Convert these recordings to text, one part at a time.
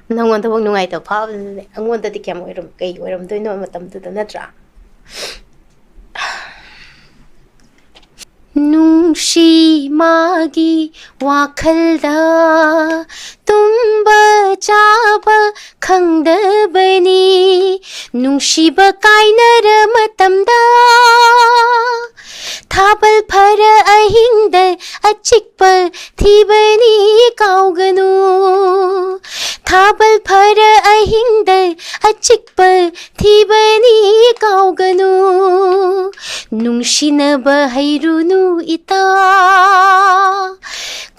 ꯅꯪꯉꯣꯟꯗ ꯐꯥꯎ ꯅꯨꯡꯉꯥꯏꯇꯕ ꯐꯥꯎꯕꯗꯨꯅꯦ ꯑꯩꯉꯣꯟꯗꯗꯤ ꯀꯌꯥꯝ ꯀꯩ ꯑꯣꯏꯔꯝꯗꯣꯏꯅꯣ ꯃꯇꯝꯗꯨꯗ ꯅꯠꯇ꯭ꯔꯥ ꯅꯨꯡꯁꯤ ꯃꯥꯒꯤ ꯋꯥꯈꯜꯗ ꯇꯨꯝꯕ ꯆꯥꯕ ꯈꯪꯗꯕꯅꯤ ꯅꯨꯡꯁꯤꯕ ꯀꯥꯏꯅꯔ ꯃꯇꯝꯗ ꯊꯥꯕꯜ ꯐꯔ ꯑꯍꯤꯡꯗ ꯑꯆꯤꯛꯄ ꯊꯤꯕꯅꯤ ꯀꯥꯎꯒꯅꯨ ꯊꯥꯕꯜ ꯐꯔ ꯑꯍꯤꯡꯗ ꯑꯆꯤꯛꯄ ꯊꯤꯕꯅꯤ ꯀꯥꯎꯒꯅꯨ ꯅꯨꯡꯁꯤꯅꯕ ꯍꯩꯔꯨꯅꯨ ꯏꯇꯥ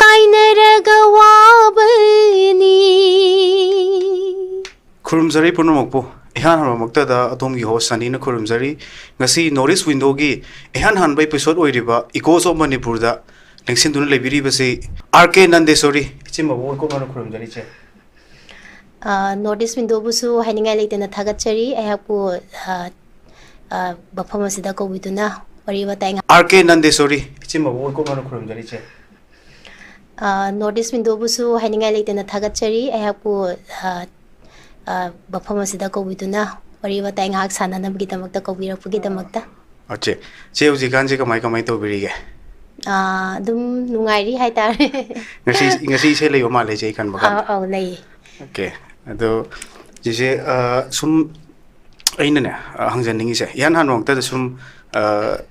ꯀꯥꯏꯅꯔꯒ ꯋꯥꯕꯅꯤ ꯈꯨꯔꯨꯝꯖꯔꯤ ꯄꯨꯝꯅꯃꯛꯄꯨ ꯏꯍꯥꯟ ꯍꯥꯟꯕꯃꯛꯇꯗ ꯑꯗꯣꯝꯒꯤ ꯍꯣꯁ ꯁꯅꯤꯅ ꯈꯨꯔꯨꯝꯖꯔꯤ ꯉꯁꯤ ꯅꯣꯔꯤꯁ ꯋꯤꯟꯗꯣꯒꯤ ꯏꯍꯥꯟ ꯍꯥꯟꯕ ꯏꯄꯤꯁꯣꯗ ꯑꯣꯏꯔꯤꯕ ꯏꯀꯣꯁ ꯑꯣꯐ ꯃꯅꯤꯄꯨꯔꯗ ꯂꯦꯡꯁꯤꯟꯗꯨꯅ ꯂꯩꯕꯤꯔꯤꯕꯁꯤ ꯑꯥꯔ ꯀꯦ ꯅꯟꯗꯦꯁꯣꯔꯤ ꯏꯆꯤꯟꯃꯕꯨ ꯑꯩꯈꯣꯏꯅ ꯈꯨꯔꯨꯝꯖꯔꯤ ꯏꯆꯦ ꯅꯣꯔꯠ ꯏꯁ ꯋꯤꯟꯗꯣꯕꯨꯁꯨ ꯍꯥꯏꯅꯤꯡꯉꯥꯏ ꯂꯩꯇꯅ ꯊꯥꯒꯠꯆꯔꯤ ꯑꯩꯍꯥꯛꯄꯨ ꯃꯐꯝ ꯑꯁꯤꯗ ꯀꯧꯕꯤꯗꯨꯅ ꯋꯥꯔꯤ ꯋꯥꯇꯥꯏ ꯑꯥꯔ ꯀꯦ ꯅꯟꯗꯦꯁꯣꯔꯤ ꯏꯆꯤꯟꯃꯕꯨ ꯑꯩꯈꯣꯏꯅ ꯈꯨꯔꯨꯝꯖꯔꯤ ꯏꯆꯦ ꯅꯣꯔꯠ ꯏꯁ ꯋꯤꯟꯗꯣꯕꯨꯁꯨ ꯍꯥꯏꯅꯤꯡꯉꯥꯏ ꯂꯩꯇꯅ ꯊꯥꯒꯠꯆꯔꯤ ꯑꯩꯍꯥꯛꯄꯨ ꯃꯐꯝ ꯑꯁꯤꯗ ꯀꯧꯕꯤꯗꯨꯅ ꯋꯥꯔꯤ ꯋꯥꯇꯥꯏ ꯉꯥꯏꯍꯥꯛ ꯁꯥꯟꯅꯅꯕꯒꯤꯗꯃꯛꯇ ꯀꯧꯕꯤꯔꯛꯄꯒꯤꯗꯃꯛꯇ ꯑꯆꯦ ꯆꯦ ꯍꯧꯖꯤꯛꯀꯥꯟꯁꯦ ꯀꯃꯥꯏ ꯇꯧꯕꯤꯔꯤꯒꯦ ꯑꯗꯨꯝ ꯅꯨꯡꯉꯥꯏꯔꯤ ꯍꯥꯏꯇꯥꯔꯦ ngasi ise leyo ma le je kan bakan ꯑꯧ ꯂꯩꯌꯦ okay ado jise sum aina ne hangjaningi se yan han wangta sum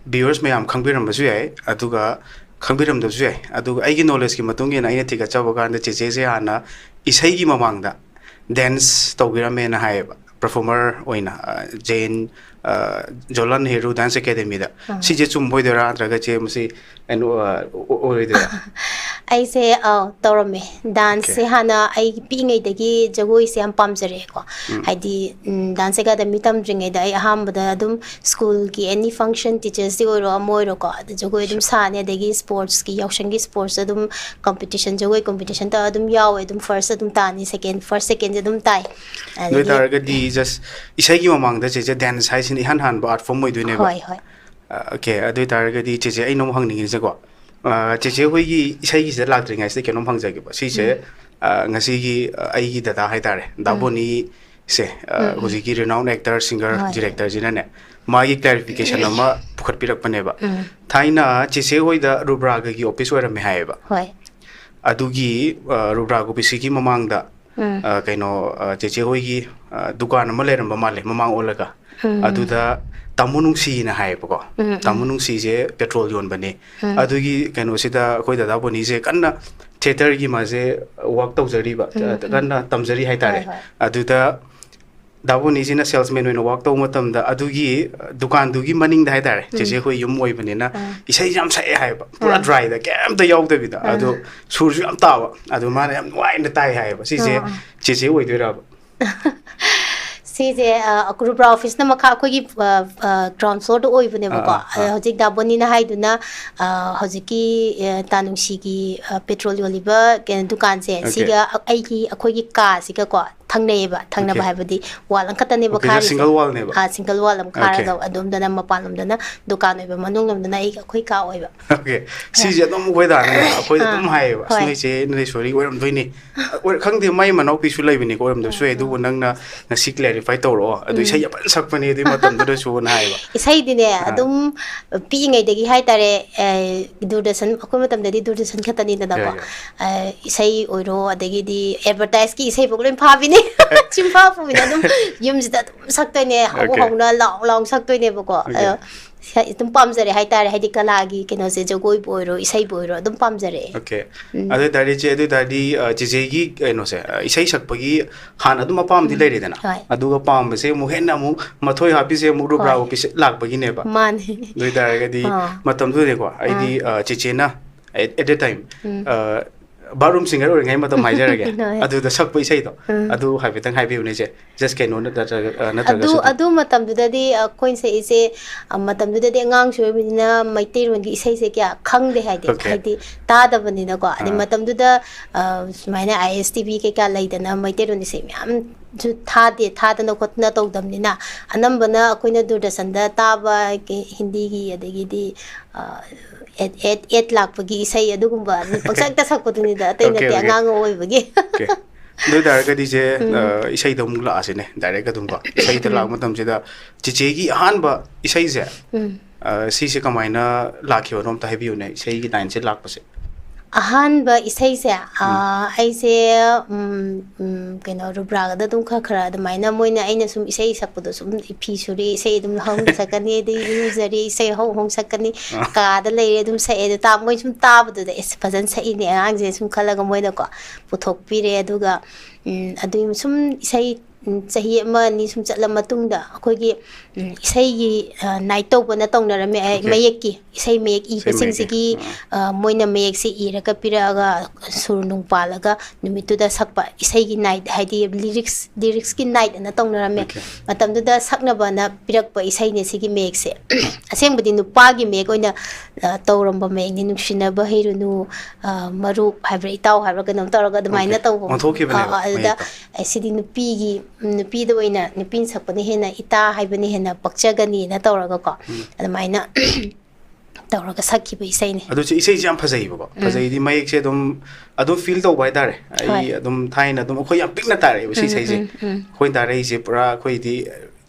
viewers mayam khangbiram basu yai aduga khangbiram da su yai aduga aigi knowledge ki matung ena aina thika chawa kan da cheche se ana isai gi mamang da dance tawbiram na hai performer oina jain jolan heru dance academy da si je chum boidera atraga che musi eno oidera ꯑꯩꯁꯦ ꯇꯧꯔꯝꯃꯦ ꯗꯥꯟꯁꯁꯦ ꯍꯥꯟꯅ ꯑꯩ ꯄꯤꯛꯏꯉꯩꯗꯒꯤ ꯖꯒꯣꯏꯁꯦ ꯌꯥꯝ ꯄꯥꯝꯖꯔꯛꯑꯦꯀꯣ ꯍꯥꯏꯗꯤ dance academy ꯇꯝꯗ꯭ꯔꯤꯉꯩꯗ ꯑꯩ ꯑꯍꯥꯟꯕꯗ ꯑꯗꯨꯝ ꯁ꯭ꯀꯨꯜꯒꯤ ꯑꯦꯅꯤ ꯐꯪꯁꯟ ꯇꯤꯆꯔꯁꯇꯤ ꯑꯣꯏꯔꯣ ꯑꯃ ꯑꯣꯏꯔꯣꯀꯣ ꯑꯗ ꯖꯒꯣꯏ ꯑꯗꯨꯝ ꯁꯥꯅꯤ ꯑꯗꯒꯤ ꯁ꯭ꯄꯣꯔꯠꯁꯀꯤ ꯌꯥꯎꯁꯪꯒꯤ ꯁ꯭ꯄꯣꯔꯠꯁ ꯑꯗꯨꯝ ꯀꯝꯄꯤꯇꯤꯁꯟ ꯖꯒꯣꯏ ꯀꯝꯄꯤꯇꯤꯁꯟ ꯇꯧꯔ ꯑꯗꯨꯝ ꯌꯥꯎꯋꯦ ꯑꯗꯨꯝ ꯐꯥꯔꯁ ꯑꯗꯨꯝ ꯇꯥꯅꯤ ꯁꯦꯀꯦꯟ ꯐꯥꯔꯁ ꯁꯦꯀꯦꯟꯁꯦ ꯑꯗꯨꯝ ꯇꯥꯏ ꯅꯣꯏ ꯇꯥꯔꯒꯗꯤ ꯖꯁ ꯏꯁꯩꯒꯤ ꯃꯃꯥꯡꯗ ꯆꯦꯆꯦ ꯗꯥꯟꯁ ꯍꯥꯏꯁꯤꯅ ꯏꯍꯥꯟ ꯍꯥꯟꯕ ꯑꯥꯔꯠ ꯐꯣꯔꯝ ꯑꯣꯏꯗꯣꯏꯅꯦꯕ ꯍꯣꯏ ꯍꯣꯏ ꯑꯣꯀꯦ ꯑꯗꯨ ꯑꯣꯏꯇꯥꯔꯒꯗꯤ ꯆꯦꯆꯦ ꯑꯩꯅ ꯑꯃꯨꯛ ꯍꯪꯅꯤꯡꯉꯤꯁꯦꯀꯣ ꯆꯦꯆꯦ ꯍꯣꯏꯒꯤ ꯏꯁꯩꯒꯤꯁꯤꯗ ꯂꯥꯛꯇ꯭ꯔꯤꯉꯩꯁꯤꯗ ꯀꯩꯅꯣꯝ ꯍꯪꯖꯒꯦꯕ ꯁꯤꯁꯦ ꯉꯁꯤꯒꯤ ꯑꯩꯒꯤ ꯗꯗꯥ ꯍꯥꯏꯇꯥꯔꯦ ꯗꯥꯕꯣꯅꯤ ꯁꯦ ꯍꯧꯖꯤꯛꯀꯤ ꯔꯤꯅꯥꯎꯟ ꯑꯦꯛꯇꯔ ꯁꯤꯡꯒꯔ ꯗꯤꯔꯦꯛꯇꯔꯁꯤꯅꯅꯦ ꯃꯥꯒꯤ ꯀ꯭ꯂꯥꯔꯤꯐꯤꯀꯦꯁꯟ ꯑꯃ ꯄꯨꯈꯠꯄꯤꯔꯛꯄꯅꯦꯕ ꯊꯥꯏꯅ ꯆꯦꯆꯦ ꯍꯣꯏꯗ ꯔꯨꯕ꯭ꯔꯥꯒꯒꯤ ꯑꯣꯐꯤꯁ ꯑꯣꯏꯔꯝꯃꯦ ꯍꯥꯏꯌꯦꯕ ꯍꯣꯏ ꯑꯗꯨꯒꯤ ꯔꯨꯕ꯭ꯔꯥꯒ ꯑꯣꯐꯤꯁꯀꯤ ꯃꯃꯥꯡꯗ ꯀꯩꯅꯣ ꯆꯦꯆꯦ ꯍꯣꯏꯒꯤ ꯗꯨꯀꯥꯟ ꯑꯃ ꯂꯩꯔꯝꯕ ꯃꯥꯜꯂꯦ ꯃꯃꯥꯡ ꯑꯣꯜꯂꯒ ꯑꯗꯨꯗ ꯇꯥꯃꯣ ꯅꯨꯡꯁꯤꯅ ꯍꯥꯏꯌꯦꯕꯀꯣ ꯇꯥꯃꯣ ꯅꯨꯡꯁꯤꯁꯦ ꯄꯦꯇ꯭ꯔꯣꯜ ꯌꯣꯟꯕꯅꯦ ꯑꯗꯨꯒꯤ ꯀꯩꯅꯣꯁꯤꯗ ꯑꯩꯈꯣꯏ ꯗꯗꯥ ꯕꯣꯅꯤꯁꯦ ꯀꯟꯅ ꯊꯤꯌꯦꯇꯔꯒꯤ ꯃꯥꯁꯦ ꯋꯥꯛ ꯇꯧꯖꯔꯤꯕ ꯀꯟꯅ ꯇꯝꯖꯔꯤ ꯍꯥꯏꯇꯥꯔꯦ ꯑꯗꯨꯗ ꯗꯥꯕꯣꯅꯤꯁꯤꯅ ꯁꯦꯜꯁꯃꯦꯟ ꯑꯣꯏꯅ ꯋꯥꯛ ꯇꯧꯕ ꯃꯇꯝꯗ ꯑꯗꯨꯒꯤ ꯗꯨꯀꯥꯟꯗꯨꯒꯤ ꯃꯅꯤꯡꯗ ꯍꯥꯏꯇꯥꯔꯦ ꯆꯦꯆꯦ ꯑꯩꯈꯣꯏ ꯌꯨꯝ ꯑꯣꯏꯕꯅꯤꯅ ꯏꯁꯩꯁꯦ ꯌꯥꯝ ꯁꯛꯑꯦ ꯍꯥꯏꯌꯦꯕ ꯄꯨꯔꯥ ꯗ꯭ꯔꯥꯏꯗ ꯀꯩꯝꯇ ꯌꯥꯎꯗꯕꯤꯗ ꯑꯗꯣ ꯁꯨꯔꯁꯨ ꯌꯥꯝ ꯇꯥꯕ ꯑꯗꯣ ꯃꯥꯅ ꯌꯥꯝ ꯅꯨꯡꯉꯥꯏꯅ ꯇꯥꯏ ꯍꯥꯏꯌꯦꯕ ꯁꯤꯁꯦ ꯆꯦꯆꯦ ꯑꯣꯏꯗꯣꯏꯔꯕ ꯁꯤꯁꯦ ꯔꯨꯕ꯭ꯔꯥ ꯑꯣꯐꯤꯁꯅ ꯃꯈꯥ ꯑꯩꯈꯣꯏꯒꯤ ꯒ꯭ꯔꯥꯎꯟ ꯐ꯭ꯂꯣꯔꯗ ꯑꯣꯏꯕꯅꯦꯕꯀꯣ ꯍꯧꯖꯤꯛ ꯗꯥꯕꯣꯅꯤꯅ ꯍꯥꯏꯗꯨꯅ ꯍꯧꯖꯤꯛꯀꯤ ꯇꯥꯅꯨꯡꯁꯤꯒꯤ ꯄꯦꯇ꯭ꯔꯣꯜ ꯌꯣꯜꯂꯤꯕ ꯀꯩꯅꯣ ꯗꯨꯀꯥꯟꯁꯦ ꯁꯤꯒ ꯑꯩꯈꯣꯏꯒꯤ ꯀꯥꯁꯤꯒꯀꯣ ꯊꯪꯅꯩꯌꯦꯕ ꯊꯪꯅꯕ ꯍꯥꯏꯕꯗꯤ ꯋꯥꯜ ꯑꯃꯈꯛꯇꯅꯦꯕ ꯈꯥꯔꯤꯁꯦ ꯁꯤꯡꯒꯜ ꯋꯥꯜꯅꯦꯕ ꯁꯤꯡꯒꯜ ꯋꯥꯜ ꯑꯃ ꯈꯥꯔꯒ ꯑꯗꯣꯝꯗꯅ ꯃꯄꯥꯟꯂꯣꯝꯗꯅ ꯗꯨꯀꯥꯟ ꯑꯣꯏꯕ ꯃꯅꯨꯡꯂꯣꯝꯗꯅ ꯑꯩꯈꯣꯏ ꯀꯥ ꯑꯣꯏꯕ ꯑꯣꯀꯦ ꯁꯤꯁꯦ ꯑꯗꯨꯝ ꯑꯩꯈꯣꯏꯗꯥꯅꯅꯦ ꯑꯩꯈꯣꯏꯗ ꯑꯗꯨꯝ ꯍꯥꯏꯌꯦꯕ ꯑꯁ ꯅꯣꯏꯁꯦ ꯅꯟꯗꯦꯁꯣꯔꯤ ꯑꯣꯏꯔꯝꯗꯣꯏꯅꯤ ꯈꯪꯗꯦ ꯃꯥꯏ ꯃꯅꯥꯎꯄꯤꯁꯨ ꯂꯩꯕꯅꯤꯀꯣ ꯑꯣꯏꯔꯝꯗꯕꯁꯨ ꯌꯥꯏ ꯑꯗꯨꯕꯨ ꯅꯪꯅ ꯉꯁꯤ ꯀ꯭ꯂꯦꯔꯤꯐꯥꯏ ꯇꯧꯔꯛꯑꯣ ꯑꯗꯨ ꯏꯁꯩ ꯌꯥꯝ ꯐꯖꯅ ꯁꯛꯄꯅꯦ ꯑꯗꯨꯏ ꯃꯇꯝꯗꯨꯗꯁꯨꯅ ꯍꯥꯏꯌꯦꯕ ꯏꯁꯩꯗꯤꯅꯦ ꯑꯗꯨꯝ ꯄꯤꯛꯏꯉꯩꯗꯒꯤ ꯍꯥꯏꯇꯥꯔꯦ ꯗꯨꯔꯗꯔꯁꯟ ꯑꯩꯈꯣꯏ ꯃꯇꯝꯗꯗꯤ ꯗꯨꯔꯗꯔꯁꯟ ꯈꯛꯇꯅꯤꯗꯅꯀோ ꯏꯁꯩ ꯑꯣꯏꯔꯣ ꯑꯗꯒꯤꯗꯤ ꯑꯦꯗꯚꯔꯇꯥꯏꯁꯀꯤ ꯏꯁꯩꯐꯥꯎ ꯂꯣꯏ ꯐꯥꯕꯤꯅꯤ ꯆꯤꯡꯐꯥ ꯄꯨꯕꯤꯅ ꯑꯗꯨꯝ ꯌꯨꯝꯁꯤꯗ ꯑꯗꯨꯝ ꯁꯛꯇꯣꯏꯅꯦ ꯍꯧ ꯍꯧꯅ ꯂꯥꯎ ꯂꯥꯎ ꯁꯛꯇꯣꯏꯅꯦꯕꯀꯣ ꯑꯗꯨꯝ ꯄꯥꯝꯖꯔꯦ ꯍꯥꯏꯇꯥꯔꯦ ꯍꯥꯏꯗꯤ ꯀꯂꯥꯒꯤ ꯀꯩꯅꯣꯁꯦ ꯖꯒꯣꯏꯕꯨ ꯑꯣꯏꯔꯣ ꯏꯁꯩꯕꯨ ꯑꯣꯏꯔꯣ ꯑꯗꯨꯝ ꯄꯥꯝꯖꯔꯛꯑꯦ ꯑꯣꯀꯦ ꯑꯗꯨ ꯑꯣꯏꯇꯥꯔꯗꯤ ꯆꯦ ꯑꯗꯨ ꯑꯣꯏꯇꯥꯔꯗꯤ ꯆꯦꯆꯦꯒꯤ ꯀꯩꯅꯣꯁꯦ ꯏꯁꯩ ꯁꯛꯄꯒꯤ ꯍꯥꯟꯅ ꯑꯗꯨꯝ ꯑꯄꯥꯝꯕꯗꯤ ꯂꯩꯔꯦꯗꯅ ꯑꯗꯨꯒ ꯄꯥꯝꯕꯁꯦ ꯑꯃꯨꯛ ꯍꯦꯟꯅ ꯑꯃꯨꯛ ꯃꯊꯣꯏ ꯍꯥꯞꯄꯤꯁꯦ ꯑꯃꯨꯛ ꯔꯨꯕ꯭ꯔꯥ ꯑꯣꯐꯤꯁ ꯂꯥꯛꯄꯒꯤꯅꯦꯕ ꯃꯥꯅꯦ ꯑꯗꯨ ꯑꯣꯏꯇꯥꯔꯒꯗꯤ ꯃꯇꯝꯗꯨꯗꯀꯣ ꯑꯩꯗꯤ ꯆꯦꯆꯦꯅ ꯑꯦꯠ ꯗ ꯇꯥꯏꯝ ꯕꯥꯠꯔꯨꯝ ꯁꯤꯡꯒꯔ ꯑꯣꯏꯔꯤꯉꯩ ꯃꯇꯝ ꯍꯥꯏꯖꯔꯒꯦ ꯑꯗꯨꯗ ꯁꯛꯄ ꯏꯁꯩꯗꯣ ꯑꯗꯨ ꯍꯥꯏꯐꯦꯠꯇꯪ ꯍꯥꯏꯕꯤꯌꯨꯅꯦ ꯆꯦ ꯖꯁ ꯀꯩꯅꯣ ꯅꯠꯇ꯭ꯔꯒꯁꯨ ꯑꯗꯨ ꯃꯇꯝꯗꯨꯗꯗꯤ ꯑꯩꯈꯣꯏꯅ ꯁꯛꯏꯁꯦ ꯃꯇꯝꯗꯨꯗꯗꯤ ꯑꯉꯥꯡꯁꯨ ꯑꯣꯏꯕꯅꯤꯅ ꯃꯩꯇꯩꯔꯣꯟꯒꯤ ꯏꯁꯩꯁꯦ ꯀꯌꯥ ꯈꯪꯗꯦ ꯍꯥꯏꯗꯤ ꯇꯥꯗꯕꯅꯤꯅꯀꯣ ꯑꯗꯩ ꯃꯇꯝꯗꯨꯗ ꯁꯨꯃꯥꯏꯅ ꯑꯥꯏ ꯑꯦꯁ ꯇꯤ ꯚꯤ ꯀꯩꯀꯥ ꯂꯩꯗꯅ ꯃꯩꯇꯩꯔꯣꯟ ꯏꯁꯩ ꯃꯌꯥꯝꯁꯨ ꯊꯥꯗꯅ ꯈꯣꯠꯇꯅ ꯇꯧꯗꯕꯅꯤ나 ꯑꯅꯝꯕꯅ ꯑꯩꯈꯣꯏꯅ ꯗꯨꯔꯗꯔꯁꯟꯗ ꯇꯥꯕ ꯍꯤꯟꯗꯤꯒꯤ ꯑꯗꯒꯤꯗꯤ ꯑꯦꯠ ꯂꯥꯛꯄꯒꯤ ꯏꯁꯩ ꯑꯗꯨꯒꯨꯝꯕ ꯄꯪꯁꯛꯇ ꯁꯛꯄꯗꯨꯅꯤꯗ ꯑꯇꯩ ꯅꯠꯇꯦ ꯑꯉꯥꯡ ꯑꯣꯏꯕꯒꯤ ꯅꯣꯏ ꯗꯥꯏꯔꯦꯛꯀꯗꯤ ꯁꯦ ꯏꯁꯩꯗ ꯑꯃꯨꯛ ꯂꯥꯛꯑꯁꯤꯅꯦ ꯗꯥꯏꯔꯦꯛ ꯑꯗꯨꯝ ꯀꯣ ꯏꯁꯩꯗ ꯂꯥꯛꯄ ꯃꯇꯝꯁꯤꯗ ꯆꯤꯆꯦꯒꯤ ꯑꯍꯥꯟꯕ ꯏꯁꯩꯁꯦ ꯁꯤꯁꯦ ꯀꯃꯥꯏꯅ ꯂꯥꯛꯈꯤꯕꯅꯣ ꯑꯝꯇ ꯍꯥꯏꯕꯤꯌꯨꯅꯦ ꯏꯁꯩꯒꯤ ꯂꯥꯏꯟꯁꯦ ꯂꯥꯛꯄꯁꯦ ꯑꯍꯥꯟꯕ ꯏꯁꯩꯁꯦ ꯑꯩꯁꯦ ꯀꯩꯅꯣ ꯔꯨꯕ꯭ꯔꯥꯒꯗ ꯑꯗꯨꯝ ꯈꯔ ꯑꯗꯨꯃꯥꯏꯅ ꯃꯣꯏꯅ ꯑꯩꯅ ꯁꯨꯝ ꯏꯁꯩ ꯁꯛꯄꯗꯣ ꯁꯨꯝ ꯐꯤ ꯁꯨꯔꯤ ꯏꯁꯩ ꯑꯗꯨꯝ ꯍꯧꯅ ꯁꯛꯀꯅꯤ ꯑꯗꯩ ꯏꯔꯨꯖꯔꯤ ꯏꯁꯩ ꯍꯧ ꯁꯛꯀꯅꯤ ꯀꯥꯗ ꯂꯩꯔꯦ ꯑꯗꯨꯝ ꯁꯛꯑꯦ ꯑꯗꯣ ꯃꯣꯏ ꯁꯨꯝ ꯇꯥꯕꯗꯨꯗ ꯑꯦꯁ ꯐꯖꯅ ꯁꯛꯏꯅꯦ ꯑꯉꯥꯡꯁꯦ ꯁꯨꯝ ꯈꯜꯂꯒ ꯃꯣꯏꯅꯀꯣ ꯄꯨꯊꯣꯛꯄꯤꯔꯦ ꯑꯗꯨꯒ ꯑꯗꯨꯒꯤ ꯁꯨꯝ ꯏꯁꯩ ꯆꯍꯤ ꯑꯃ ꯑꯅꯤ ꯁꯨꯝ ꯆꯠꯂ ꯃꯇꯨꯡꯗ ꯑꯩꯈꯣꯏꯒꯤ ꯏꯁꯩꯒꯤ ꯅꯥꯏꯠ ꯇꯧꯕꯅ ꯇꯧꯅꯔꯝꯃꯦ ꯃꯌꯦꯛꯀꯤ ꯏꯁꯩ ꯃꯌꯦꯛ ꯏꯕꯁꯤꯡꯁꯤꯒꯤ ꯃꯣꯏꯅ ꯃꯌꯦꯛꯁꯤ ꯏꯔꯒ ꯄꯤꯔꯛꯑꯒ ꯁꯨꯔ ꯅꯨꯡ ꯄꯥꯜꯂꯒ ꯅꯨꯃꯤꯠꯇꯨꯗ ꯁꯛꯄ ꯏꯁꯩꯒꯤ ꯅꯥꯏꯠ ꯍꯥꯏꯗꯤ ꯂꯤꯔꯤꯛꯁꯀꯤ ꯅꯥꯏꯠ ꯑꯅ ꯇꯧꯅꯔꯝꯃꯦ ꯃꯇꯝꯗꯨꯗ ꯁꯛꯅꯕꯅ ꯄꯤꯔꯛꯄ ꯏꯁꯩꯅꯦ ꯁꯤꯒꯤ ꯃꯌꯦꯛꯁꯦ ꯑꯁꯦꯡꯕꯗꯤ ꯅꯨꯄꯥꯒꯤ ꯃꯌꯦꯛ ꯑꯣꯏꯅ ꯇꯧꯔꯝꯕ ꯃꯌꯦꯛꯅꯤ ꯅꯨꯡꯁꯤꯅꯕ ꯍꯩꯔꯨꯅꯨ ꯃꯔꯨꯞ ꯍꯥꯏꯕ꯭ꯔꯥ ꯏꯇꯥꯎ ꯍꯥꯏꯕ꯭ꯔꯥ ꯀꯩꯅꯣꯝ ꯇꯧꯔꯒ ꯑꯗꯨꯃꯥꯏꯅ ꯇꯧꯕ ꯑꯗꯨꯗ ꯁꯤꯗꯤ ꯅꯨꯄꯤꯗ ꯑꯣꯏꯅ ꯅꯨꯄꯤꯅ ꯁꯛꯄꯅ ꯍꯦꯟꯅ ꯏꯇꯥ ꯍꯥꯏꯕꯅ ꯍꯦꯟꯅ ꯄꯛꯆꯒꯅꯤꯅ ꯇꯧꯔꯒꯀꯣ ꯑꯗꯨꯃꯥꯏꯅ ꯇꯧꯔꯒ ꯁꯛꯈꯤꯕ ꯏꯁꯩꯅꯤ ꯑꯗꯨꯁꯦ ꯏꯁꯩꯁꯦ ꯌꯥꯝ ꯐꯖꯩꯕꯀꯣ ꯐꯖꯩꯗꯤ ꯃꯌꯦꯛꯁꯦ ꯑꯗꯨꯝ ꯐꯤꯜ ꯇꯧꯕ ꯍꯥꯏꯇꯥꯔꯦ ꯑꯩ ꯑꯗꯨꯝ ꯊꯥꯏꯅ ꯑꯗꯨꯝ ꯑꯩꯈꯣꯏ ꯌꯥꯝ ꯄꯤꯛꯅ ꯇꯥꯔꯛꯑꯦꯕ ꯁꯤ ꯏꯁꯩꯁꯦ ꯑꯩꯈꯣꯏꯅ ꯇꯥꯔꯛꯏꯁꯦ ꯄꯨꯔꯥ ꯑꯩꯈꯣꯏꯗꯤ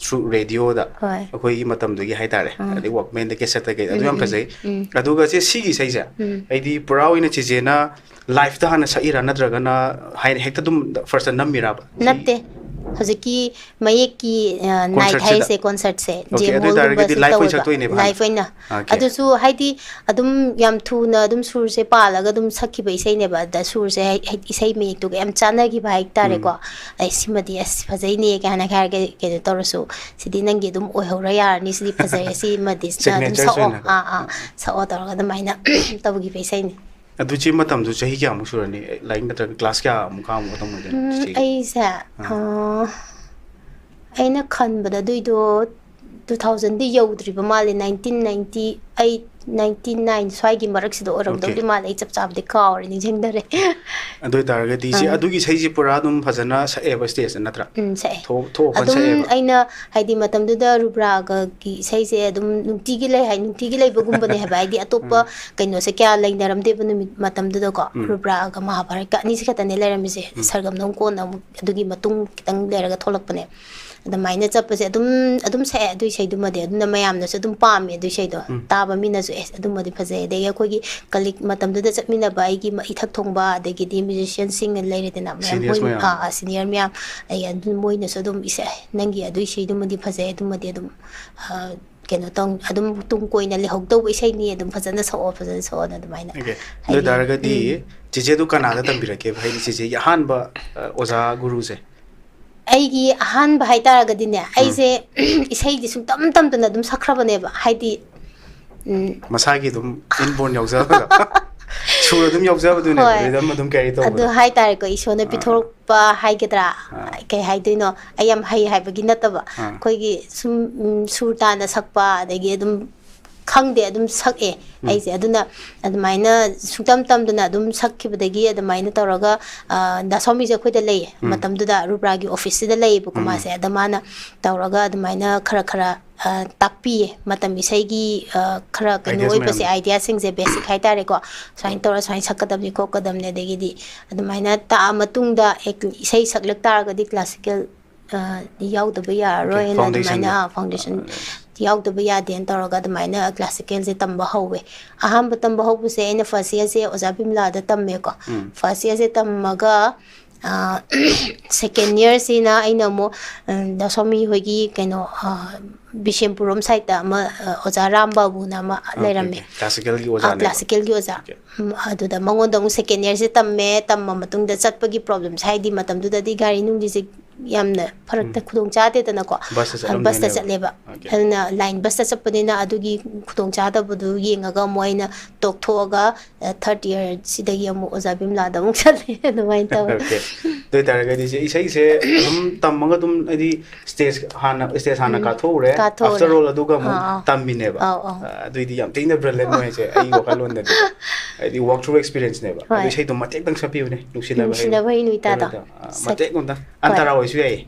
ꯊ꯭ꯔꯨ ꯔꯦꯗꯤꯑꯣꯗ ꯑꯩꯈꯣꯏꯒꯤ ꯃꯇꯝꯗꯨꯒꯤ ꯍꯥꯏꯇꯥꯔꯦ ꯑꯗꯩ ꯋꯥꯛꯃꯦꯟꯗ ꯀꯦꯁꯦꯠꯇ ꯀꯩ ꯑꯗꯨ ꯌꯥꯝ ꯐꯖꯩ ꯑꯗꯨꯒ ꯁꯤꯒꯤ ꯏꯁꯩꯁꯦ ꯑꯩꯗꯤ ꯄꯨꯔꯥ ꯑꯣꯏꯅ ꯆꯤꯆꯦꯅ ꯂꯥꯏꯐꯇ ꯍꯥꯟꯅ ꯁꯛꯏꯔꯥ ꯅꯠꯇ꯭ꯔꯒꯅ ꯍꯦꯛꯇ ꯑꯗꯨꯝ ꯐꯥꯔꯁꯇ ꯅꯝꯃꯤꯔꯕ ꯅꯠꯇꯦ ꯍꯧꯖꯤꯛꯀꯤ ꯃꯌꯦꯛꯀꯤ ꯅꯥꯏꯠ ꯍꯥꯏꯔꯤꯁꯦ ꯀꯣꯟꯁꯔꯠꯁꯦ ꯖꯦꯝ ꯑꯗꯨ ꯍꯣꯜꯒꯨꯝꯕꯁꯨ ꯂꯥꯏꯐ ꯑꯣꯏꯅ ꯇꯧꯋꯦꯕ ꯁꯛꯇꯣꯏꯅꯦꯕ ꯂꯥꯏꯐ ꯑꯣꯏꯅ ꯑꯗꯨꯁꯨ ꯍꯥꯏꯗꯤ ꯑꯗꯨꯝ ꯌꯥꯝ ꯊꯨꯅ ꯑꯗꯨꯝ ꯁꯨꯔꯁꯦ ꯄꯥꯜꯂꯒ ꯑꯗꯨꯝ ꯁꯛꯈꯤꯕ ꯏꯁꯩꯅꯦꯕ ꯑꯗ ꯁꯨꯔꯁꯦ ꯏꯁꯩ ꯃꯌꯦꯛꯇꯨꯒ ꯌꯥꯝ ꯆꯥꯟꯅꯈꯤꯕ ꯍꯥꯏꯇꯥꯔꯦꯀோ ꯑꯩ ꯁꯤꯃꯗꯤ ꯑꯁ ꯐꯖꯩꯅꯦ ꯀꯥꯏꯅ ꯍꯥꯏꯔꯒ ꯀꯩꯅꯣ ꯇꯧꯔꯁꯨ ꯁꯤꯗꯤ ꯅꯪꯒꯤ ꯑꯗꯨꯝ ꯑꯣꯏꯍꯧꯔ ꯌꯥꯔꯅꯤ ꯁꯤꯗꯤ ꯐꯖꯔꯦ ꯁꯤꯃꯗꯤ ꯑꯗꯨꯝ ꯁꯛꯑꯣ ꯁꯛꯑꯣ ꯇꯧꯔꯒ ꯑꯗꯨꯃꯥꯏꯅ ꯇꯧꯈꯤꯕ ꯏꯁꯩꯅꯤ ꯑꯗꯨ ꯆꯦ ꯃꯇꯝꯗꯨ ꯆꯍꯤ ꯀꯌꯥꯃꯨꯛ ꯁꯨꯔꯅꯤ ꯂꯥꯏꯔꯤꯛ ꯅꯠꯇ꯭ꯔꯒ ꯀ꯭ꯂꯥꯁ ꯀꯌꯥꯃꯨꯛ ꯀꯥꯕ ꯃꯇꯝ ꯑꯣꯏꯗꯣꯏꯅꯣ ꯑꯩꯁꯦ ꯑꯩꯅ ꯈꯟꯕꯗ ꯑꯗꯨꯏꯗꯣ 2000ꯗꯤ ꯌꯧꯗ꯭ꯔꯤꯕ ꯃꯥꯜꯂꯦ 1998 99 ꯁ꯭ꯋꯥꯏꯒꯤ ꯃꯔꯛꯁꯤꯗ ꯑꯣꯏꯔꯝꯗꯧꯗꯤ ꯃꯥꯜꯂꯦ ꯑꯩ ꯆꯞ ꯆꯥꯕꯗꯤ ꯀꯥꯎꯔꯦ ꯅꯤꯡꯁꯤꯡꯗꯔꯦ ꯑꯗꯨ ꯑꯣꯏꯇꯥꯔꯒꯗꯤ ꯁꯤ ꯑꯗꯨꯒꯤ ꯏꯁꯩꯁꯤ ꯄꯨꯔꯥ ꯑꯗꯨꯝ ꯐꯖꯅ ꯁꯛꯑꯦꯕ ꯁ꯭ꯇꯦꯖꯇ ꯅꯠꯇ꯭ꯔꯥ ꯁꯛꯑꯦ ꯊꯣꯛꯑ ꯑꯗꯨꯝ ꯁꯛꯑꯦꯕ ꯑꯩꯅ ꯍꯥꯏꯗꯤ ꯃꯇꯝꯗꯨꯗ ꯔꯨꯕ꯭ꯔꯥꯒꯤ ꯏꯁꯩꯁꯦ ꯑꯗꯨꯝ ꯅꯨꯡꯇꯤꯒꯤ ꯅꯨꯡꯇꯤꯒꯤ ꯂꯩꯕꯒꯨꯝꯕꯅꯦ ꯍꯥꯏꯕ ꯍꯥꯏꯗꯤ ꯑꯇꯣꯞꯄ ꯀꯩꯅꯣꯁꯦ ꯀꯌꯥ ꯂꯩꯅꯔꯝꯗꯦꯕ ꯅꯨꯃꯤꯠ ꯃꯇꯝꯗꯨꯗꯀꯣ ꯔꯨꯕ꯭ꯔꯥꯒ ꯃꯍꯥꯚꯥꯔꯠꯀ ꯑꯅꯤꯁꯤ ꯈꯛꯇꯅꯦ ꯂꯩꯔꯝꯃꯤꯁꯦ ꯁꯔꯒꯝꯅ ꯀꯣꯟꯅ ꯑꯃꯨꯛ ꯑꯗꯨꯒꯤ ꯃꯇꯨꯡ ꯈꯤꯇꯪ ꯂꯩꯔꯒ ꯊꯣꯛꯂꯛꯄꯅꯦ ꯑꯗꯨꯃꯥꯏꯅ ꯆꯠꯄꯁꯦ ꯑꯗꯨꯝ ꯁꯛꯑꯦ ꯑꯗꯨ ꯏꯁꯩꯗꯨꯃꯗꯤ ꯑꯗꯨꯅ ꯃꯌꯥꯝꯅꯁꯨ ꯑꯗꯨꯝ ꯄꯥꯝꯃꯦ ꯑꯗꯨ ꯏꯁꯩꯗꯣ ꯇꯥꯕ ꯃꯤꯅꯁꯨ ꯑꯦꯁ ꯑꯗꯨꯃꯗꯤ ꯐꯖꯩ ꯑꯗꯒꯤ ꯑꯩꯈꯣꯏꯒꯤ ꯀꯂꯤꯛ ꯃꯇꯝꯗꯨꯗ ꯆꯠꯃꯤꯟꯅꯕ ꯑꯩꯒꯤ ꯏꯊꯛ ꯊꯣꯡꯕ ꯑꯗꯒꯤꯗꯤ ꯃ꯭ꯌꯨꯖꯤꯁꯤꯌꯟꯁꯤꯡ ꯂꯩꯔꯦꯗꯅ ꯃꯌꯥꯝ ꯃꯣꯏ ꯁꯤꯅꯤꯌꯔ ꯃꯌꯥꯝ ꯑꯩ ꯑꯗꯨ ꯃꯣꯏꯅꯁꯨ ꯑꯗꯨꯝ ꯅꯪꯒꯤ ꯑꯗꯨ ꯏꯁꯩꯗꯨꯃꯗꯤ ꯐꯖꯩ ꯑꯗꯨꯃꯗꯤ ꯑꯗꯨꯝ ꯀꯩꯅꯣ ꯇꯧ ꯑꯗꯨꯝ ꯇꯨꯡ ꯀꯣꯏꯅ ꯂꯩꯍꯧꯗꯧꯕ ꯏꯁꯩꯅꯤ ꯑꯗꯨꯝ ꯐꯖꯅ ꯁꯛꯑꯣꯅ ꯑꯗꯨꯃꯥꯏꯅ ꯑꯗꯨ ꯑꯣꯏꯇꯥꯔꯒꯗꯤ ꯆꯤꯆꯦꯗꯨ ꯀꯅꯥꯗ ꯇꯝꯕꯤꯔꯛꯀꯦꯕ ꯍꯥꯏꯗꯤ ꯆꯤꯆꯦꯒꯤ ꯑꯍꯥꯟꯕ ꯑꯣꯖꯥ ꯒꯨꯔꯨꯁꯦ ꯑꯩꯒꯤ ꯑꯍꯥꯟꯕ ꯍꯥꯏꯇꯥꯔꯒꯗꯤꯅꯦ ꯑꯩꯁꯦ ꯏꯁꯩꯗꯤ ꯁꯨꯡꯇꯝ ꯇꯝꯗꯅ ꯑꯗꯨꯝ ꯁꯛꯈ꯭ꯔꯕꯅꯦꯕ ꯍꯥꯏꯗꯤ ꯃꯁꯥꯒꯤ ꯑꯗꯨꯝ ꯏꯟꯕꯣꯔꯟ ꯌꯥꯎꯖꯕꯗꯣ ꯁꯨꯔ ꯑꯗꯨꯝ ꯌꯥꯎꯖꯕꯗꯨꯅꯦꯕ ꯔꯤꯗꯝ ꯑꯗꯨꯝ ꯀꯦꯔꯤ ꯇꯧꯕꯗꯣ ꯑꯗꯨ ꯍꯥꯏꯇꯥꯔꯦꯀꯣ ꯏꯁꯣꯔꯅ ꯄꯤꯊꯣꯔꯛꯄ ꯍꯥꯏꯒꯗ꯭ꯔꯥ ꯀꯩ ꯍꯥꯏꯗꯣꯏꯅꯣ ꯑꯩ ꯌꯥꯝ ꯍꯩ ꯍꯥꯏꯕꯒꯤ ꯅꯠꯇꯕ ꯑꯩꯈꯣꯏꯒꯤ ꯁꯨꯝ ꯁꯨꯔ ꯇꯥꯅ ꯁꯛꯄ ꯑꯗꯒꯤ ꯑꯗꯨꯝ ꯈꯪꯗꯦ ꯑꯗꯨꯝ ꯁꯛꯑꯦ ꯑꯩꯁꯦ ꯑꯗꯨꯅ ꯑꯗꯨꯃꯥꯏꯅ ꯁꯨꯡꯇꯝ ꯇꯝꯗꯅ ꯑꯗꯨꯝ ꯁꯛꯈꯤꯕꯗꯒꯤ ꯑꯗꯨꯃꯥꯏꯅ ꯇꯧꯔꯒ ꯗꯥꯁꯣꯃꯤꯁꯦ ꯑꯩꯈꯣꯏꯗ ꯂꯩꯌꯦ ꯃꯇꯝꯗꯨꯗ ꯔꯨꯕ꯭ꯔꯥꯒꯤ ꯑꯣꯐꯤꯁꯁꯤꯗ ꯂꯩꯌꯦꯕꯀꯣ ꯃꯥꯁꯦ ꯑꯗ ꯃꯥꯅ ꯇꯧꯔꯒ ꯑꯗꯨꯃꯥꯏꯅ ꯈꯔ ꯇꯥꯛꯄꯤꯌꯦ ꯃꯇꯝ ꯏꯁꯩꯒꯤ ꯈꯔ ꯀꯩꯅꯣ ꯑꯣꯏꯕꯁꯦ ꯑꯥꯏꯗꯤꯌꯥꯁꯤꯡꯁꯦ ꯕꯦꯁꯤꯛ ꯍꯥꯏꯇꯥꯔꯦꯀꯣ ꯁꯨꯃꯥꯏꯅ ꯇꯧꯔ ꯁꯨꯃꯥꯏꯅ ꯁꯛꯀꯗꯕꯅꯤ ꯈꯣꯠꯀꯗꯕꯅꯤ ꯑꯗꯒꯤꯗꯤ ꯑꯗꯨꯃꯥꯏꯅ ꯇꯥꯛꯑ ꯃꯇꯨꯡꯗ ꯏꯁꯩ ꯁꯛꯂꯛ ꯇꯥꯔꯒꯗꯤ ꯀ꯭ꯂꯥꯁꯤꯀꯦꯜ ꯌꯥꯎꯗꯕ ꯌꯥꯔꯔꯣꯏꯅ ꯑꯗꯨꯃꯥꯏꯅ ꯐꯥꯎꯟꯗꯦꯁꯟ ꯌꯥꯎꯗꯕ ꯌꯥꯗꯦꯅ ꯇꯧꯔꯒ ꯑꯗꯨꯃꯥꯏꯅ ꯀ꯭ꯂꯥꯁꯤꯀꯦꯜꯁꯦ ꯇꯝꯕ ꯍꯧꯋꯦ ꯑꯍꯥꯟꯕ ꯇꯝꯕ ꯍꯧꯕꯁꯦ ꯑꯩꯅ ꯐꯥꯔꯁ ꯏꯌꯔꯁꯦ ꯑꯣꯖꯥ ꯕꯤꯝꯂꯥꯗ ꯇꯝꯃꯦꯀꯣ ꯐꯥꯔꯁ ꯏꯌꯔꯁꯦ ꯇꯝꯃꯒ ꯁꯦꯀꯦꯟ ꯏꯌꯔꯁꯤꯅ ꯑꯩꯅ ꯑꯃꯨꯛ ꯗꯥꯁꯣꯃꯤ ꯍꯣꯏꯒꯤ ꯀꯩꯅꯣ ꯕꯤꯁꯦꯝꯄꯨꯔꯝ ꯁꯥꯏꯠꯇ ꯑꯃ ꯑꯣꯖꯥ ꯔꯥꯝꯕꯥꯕꯨꯅ ꯑꯃ ꯂꯩꯔꯝꯃꯦ ꯀ꯭ꯂꯥꯁꯤꯀꯦꯜꯒꯤ ꯑꯣꯖꯥ ꯑꯗꯨꯗ ꯃꯉꯣꯟꯗ ꯑꯃꯨꯛ ꯁꯦꯀꯦꯟ ꯏꯌꯔꯁꯦ ꯇꯝꯃ ꯃꯇꯨꯡꯗ ꯆꯠꯄꯒꯤ ꯄ꯭ꯔꯣꯕ꯭ꯂꯦꯝꯁꯦ ꯍꯥꯏꯗꯤ ꯃꯇꯝꯗꯨꯗꯗꯤ ꯒꯥꯔꯤ ꯅꯨꯡꯂꯤꯁꯦ ꯌꯥꯝꯅ ꯐꯔꯛꯇ ꯈꯨꯗꯣꯡ ꯆꯥꯗꯦꯗꯅꯀꯣ ꯕꯁꯇ ꯆꯠꯂꯦꯕ ꯑꯗꯨꯅ ꯂꯥꯏꯟ ꯕꯁꯇ ꯆꯠꯄꯅꯤ나 ꯑꯗꯨꯒꯤ ꯈꯨꯗꯣꯡ ꯆꯥꯗꯕꯗꯨ ꯌꯦꯡꯉꯒ ꯑꯃꯨꯛ ꯑꯩꯅ ꯇꯣꯛꯊꯣꯛꯑꯒ ꯊꯥꯔꯠ ꯏꯌꯔꯁꯤꯗꯒꯤ ꯑꯃꯨꯛ ꯑꯣꯖꯥ ꯕꯤꯝꯂꯥꯗ ꯑꯃꯨꯛ ꯆꯠꯂꯦ ꯑꯗꯨꯃꯥꯏꯅ ꯇꯧꯋꯦ ꯑꯗꯨ ꯑꯣꯏꯇꯥꯔꯒꯗꯤ ꯏꯁꯩꯁꯦ ꯑꯗꯨꯝ ꯇꯝꯃꯒ ꯑꯗꯨꯝ ꯍꯥꯏꯗꯤ ꯁ꯭ꯇꯦꯖ ꯍꯥꯟꯅ ꯀꯥꯊꯣꯛꯎꯔꯦ ꯑꯥꯐꯇꯔ ꯑꯣꯜ ꯑꯗꯨꯒ ꯑꯃꯨꯛ ꯇꯝꯃꯤꯅꯦꯕ ꯑꯗꯨꯏꯗꯤ ꯌꯥꯝ ꯊꯤꯅ ꯕ꯭ꯔꯤꯂꯤꯌꯟ ꯑꯣꯏꯁꯦ ꯑꯩꯒꯤ ꯋꯥꯈꯜꯂꯣꯟꯗꯗꯤ ꯍꯥꯏꯗꯤ ꯋꯥꯛ ꯊ꯭ꯔꯨ ꯑꯦꯛꯁꯄꯤꯔꯤꯌꯦꯟꯁꯅꯦꯕ ꯑꯗꯨ ꯏꯁꯩꯗꯣ ꯃꯇꯦꯛꯇꯪ ꯁꯛꯄꯤꯌꯨꯅꯦ ꯅꯨꯡꯁꯤꯅꯕ ꯍꯩꯔꯨꯅꯨ ꯃꯇꯦꯛ ꯑꯝꯇꯪ ꯑꯟꯇꯔꯥ ꯑꯣꯏꯁꯨ ꯌꯥꯏꯌꯦ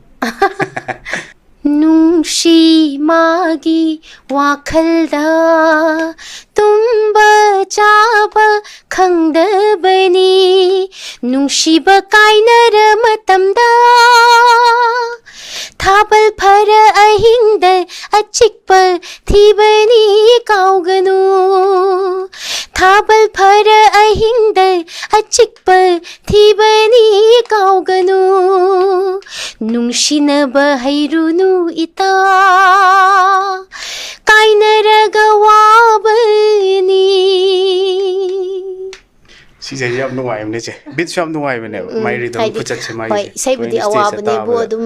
ꯅꯨꯡꯁꯤ ꯃꯥꯒꯤ ꯋꯥꯈꯜꯗ ꯇꯨꯝꯕ ꯆꯥꯕ ꯈꯪꯗꯕꯅꯤ ꯅꯨꯡꯁꯤꯕ ꯀꯥꯏꯅꯔ ꯃꯇꯝꯗ ꯊꯥꯕꯜ ꯐꯔ ꯑꯍꯤꯡꯗ ꯑꯆꯤꯛꯄ ꯊꯤꯕꯅꯤ ꯀꯥꯎꯒꯅꯨ ꯊꯥꯕꯜ ꯐꯔ ꯑꯍꯤꯡꯗ ꯑꯆꯤꯛꯄ ꯊꯤꯕꯅꯤ ꯀꯥꯎꯒꯅꯨ ꯅꯨꯡꯁꯤꯅꯕ ꯍꯩꯔꯨꯅꯨ ꯏꯇꯥ ꯀꯥꯏꯅꯔꯒ ꯋꯥꯕꯅꯤ Sisa yam nuai mne che bit sham nuai mne mai rhythm phuchat che mai hoi sai budi awabane bo adum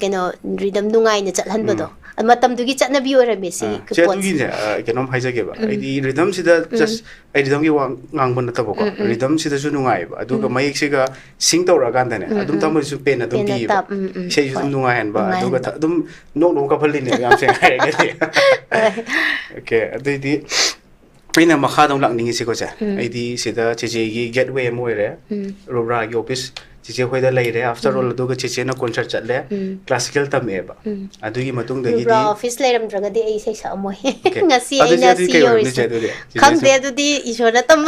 keno rhythm nungai ne chathan bado matam dugi chatna bi ora me si che dugi ne kenom haija ge ba ai rhythm sida just ai rhythm gi wang ngang bon ta ba ko rhythm sida su nungai ba adu ga mai se ga sing to ra gan da ne adum tam su pen adum bi ba sei su nungai han ba adu ga adum no ka phali ne yam se hai ge okay adu di Pina makadong lang ningi si ko cha. Idi sida chichi gi gateway mo ire. Rubra gi office chichi hoida lai re after all do ga chichi na concert chat le classical tam e ba. Adu gi matung da gi Rubra office lai ram draga di ai sai sa mo. Ngasi ai na si yoris. Khang de adu di isor na tam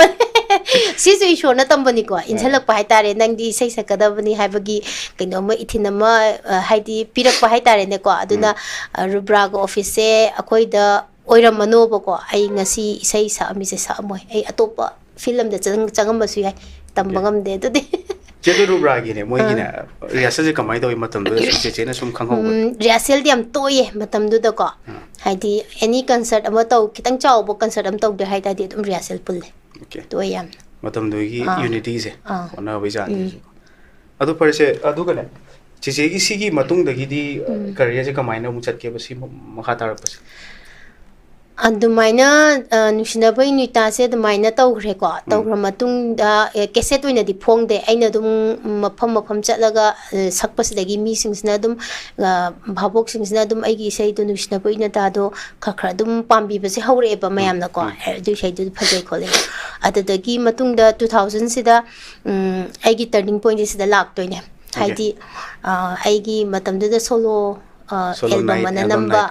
si su isor na tam bani ko insalak pa hai tare nang di sai sa kada bani hai bagi kino ma ithina ma hai di pirak pa hai tare ne ko aduna Rubra ga office se akoi da oira manoba ko ai ngasi isai sa ami se sa moi ai atopa film da changam basu yai tambangam de to de che do Rubra gi ne moi gi na riasa je kamai do matam do che na sum khang ho riasel diam toye matam du da ko hai di any concert ama to kitang chaw bo concert am to de hai ta di dum riasel pul okay to yam matam do gi unity se ona bai ja ni adu par se adu ga ne che gi si gi matung da gi di career je kamai na mu chat ke basi makha tar pas Adumaina nusinabay nuita se adumaina tawgre ko tawgra matung da cassette oina di phongde aina dum mafam chatlaga sakpasidagi mi singsna dum bhabok singsna dum aigi sei du nusinabay na ta do khakra dum pambi base haure ba mayam na ko du sei du phajai khole adadagi matung da 2000 sida aigi turning point sida lak toine haidi aigi matam da solo album mana namba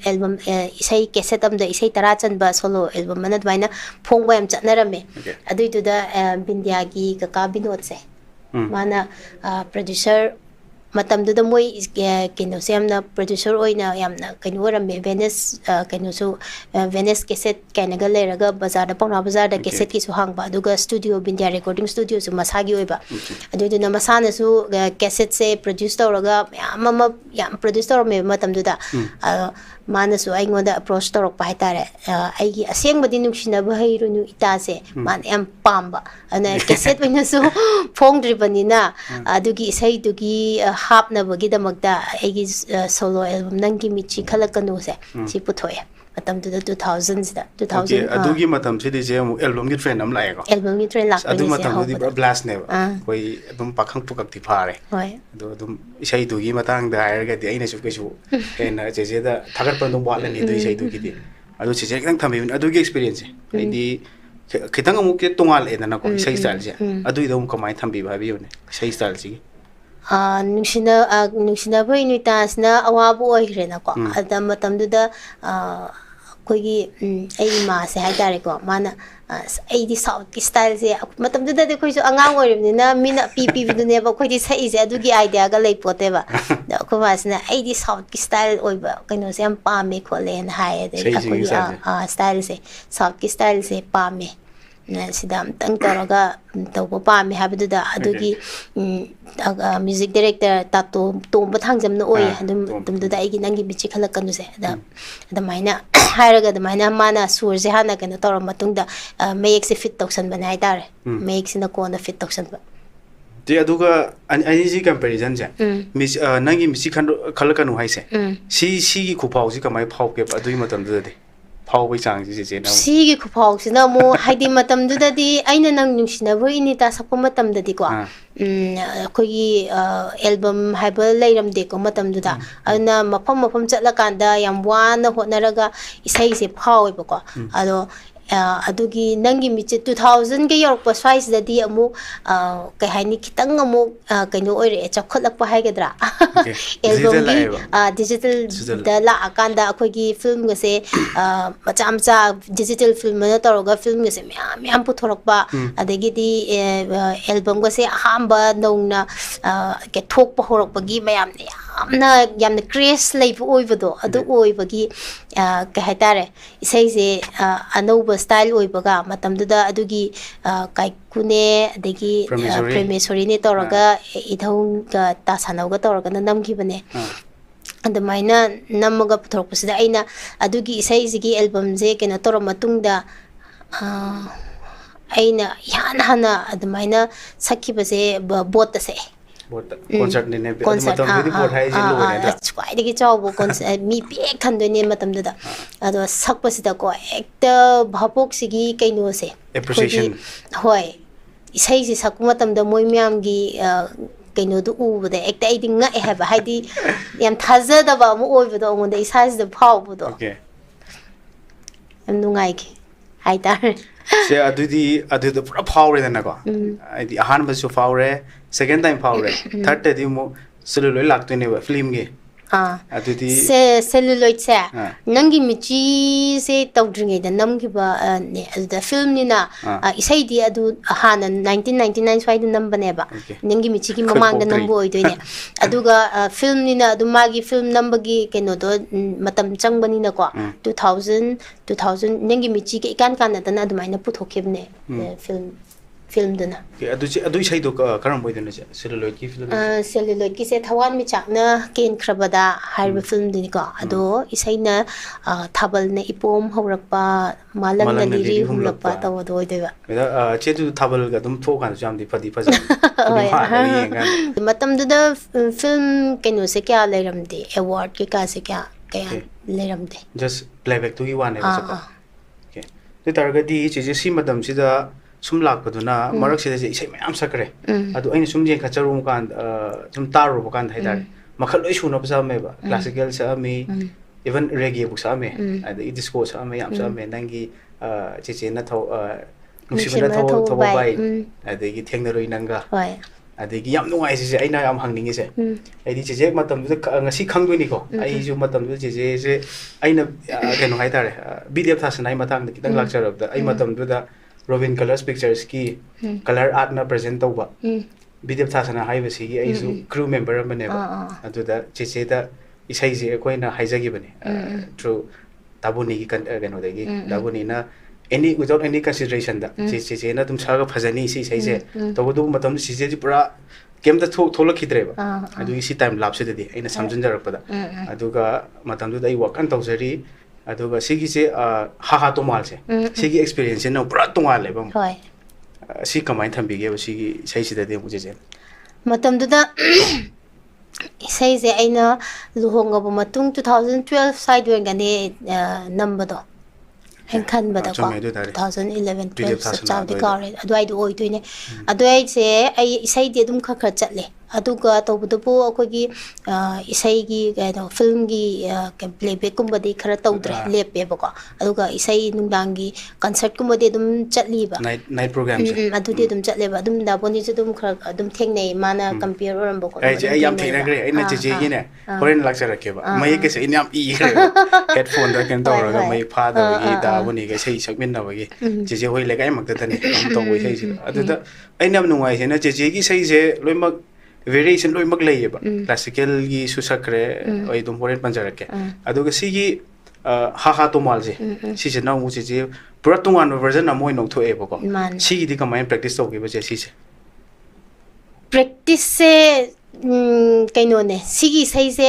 album isai cassette am da isai tara chanba solo album mana dwaina phongba yam chatnarame adui tu da bindia gi kaka binod se mana producer matam du da moi kino se amna producer oina yamna kainu rame Venice kainu su Venice cassette kaina ga leraga bazar da pawna bazar da cassette ki su hangba aduga studio bindia recording studio su masagi oiba adui du na masana su cassette se produce tawraga yam produce tawrame matam du da mana su ai ngoda approach tawrak pa haitare ai gi aseng badi nuksina ba hairunu ita se man yam pamba ana cassette oina su phong dribani na adugi sai dugi hapna bagi damakta aigi solo album nangi michi khalakanu se si puthoya matam du 2000s da 2000 adugi matam se je album gi trend am lai ko album gi trend lak adu matam di blast ne koi dum pakhang pukak ti phare hoi dum isai du gi matang da air ga di aina su kesu ena je da thagar pan dum wala ni du isai du gi di adu che kitang thambi adu gi experience ai di kitang amu ke tongal e na ko isai style je adu idum kamai thambi ba bi ne isai style ji nuksina bai nuitasna awabu oirena ko ada matam du da koigi ai ma se hai tare ko mana ai di south ki style se matam du da de koi su angang oirimni na mina pp du ne ba koi di sai se adu gi idea ga lei pote ba da ko masna ai di south ki style oiba kaino se am pa me ko len hai de koi style se south ki style se pa me na sidam tang taraga tawba pa me habdu da adugi music director ta to bathang jamna oi dum da ai gi nangi bichi khalak kanu se da maina hairaga da maina mana sur je hana kana tor matung da mayek se fit toksan banai tare mayek sina ko na fit toksan ba te aduga ani ji comparison ja mis nangi michi khalak kanu hai se si gi khupau ji kamai phau ke adui matam da de phau bai chang ji je na si gi khupau sina mo haidi matam du da di aina nang nungsina bo ini ta sakpa matam da di ko kogi album haiba leiram de ko matam du da ana mafam chatla kanda yam wana honaraga isai se phau ba ko ado adugi nangi miche 2000 ge yorok pa size da di amu kai haini kitang amu kaino oire chakholak pa haigadra album gi digital da la akanda akhoi film ga se macha macha digital film na toroga film ga se myam puthorok pa adegi di album ga se ahamba nongna ke thok pa horok pa gi mayam ne yamna craze life oibado adu oibagi ka haitare isai se anoba style oibaga matamduda adugi kaikune adegi premissory ne toraga idhong ga tasanauga toraga namgi bane andamaina namaga puthorpasida aina adugi isai sigi album je kena tora matungda aina yana hana adamaina sakkibase bot se concert ne concert di bot hai jin lo ne da kwai digi chawbo concert mi pek thandoi ne matamda ado sakpasida ko ekta bhapok sigi kaino se appreciation hoi isai si sakuma tamda moi myam gi kaino du ubode ekta idi nga e haba haidi yam thazada ba mo oibodo onde isai the power do okay am nungai ki haidar se aduda pura power na ko ai ahan ba so power second time power third time mo celluloid lagto ne ba film ge adudi se celluloid se nangi michi se tawdringe da namgi ba ne the film ni na isai di adu hana 1999 swai da number ne ba nangi michi ki mamang da number oi ne aduga film ni na adu magi film number gi keno do matam changbani na ko 2000 nangi michi ke ikan kan na adu maina puthokebne film dana adu isai do karam boy dana celluloid ki film celluloid ki se thawan mi chakna ken khrabada harba film din ko ado isai na thabal ne ipom horakpa malang na liri humlapa taw do deba che du thabal ga dum tho kan jam di phadi phaja matam da film kenu se kya leram de award ke ka se kya leram de just playback to you one okay the target di che si madam si da sum lakpaduna marak sida je isai mayam sakre adu aina sum je khacharum kan sum taru kan haidar makhal loi suna basa me ba classical sa me even reggae bu sa me adu disco sa me yam sa me nangi che na tho nusibana tho bai adu gi thengna roi nanga adu gi yam nungai se aina yam hangning se ai di che matam du ngasi khangdoi ni ko ai ju matam du che aina keno haidar video thasnai matang da kitang lakcharab da ai matam du da Robin Colors Pictures ki color art na present tauba video thasana haiba sigi aisu crew member amane ba aduda cheche da isai je koina haijagi bane through tabuni ki kano degi tabuni na any without any consideration da cheche na tum saga phajani si sai je tabudu matam si je pura kem da thola khidre ba adu isi time lapse de di aina samjun jarak pada aduga matam du dai work an tawjari aduga sigi se ha to mal se sigi experience no pura tungal le bam hoi si kamai thambi ge sigi sai sida de mu je matam du da sai se aina luhonga ba matung 2012 side wen gane number do hen khan ba da ko 2011 12 chau de kare adwai do oi tuine adwai se ai sai de dum kha chatle aduga tawbudu akogi isai gi gaino film gi playback kumba de khara tawdre lepe bako aduga isai nungdangi concert kumba de dum chatli ba night programs adu de dum chatle ba dum da boni je dum khara dum thengnei mana compare oram bako ai je yam thena gre ai na je gi ne foreign lecture ke ba mai ke se inyam i headphone da ken tawra ga mai pha da gi da boni ge sei sakmin na ba gi je hoi le ga mak da tani to wei sei si adu da ai nam nungai se na je gi sei je loimak variation loi mak lei ba classical gi susakre oi dum foreign panjara ke aduga sigi ha to mal je si je na mu je pura tungan version na moi nong thoe ba ko sigi di kamai practice to ge ba je si je practice se kaino ne sigi sai se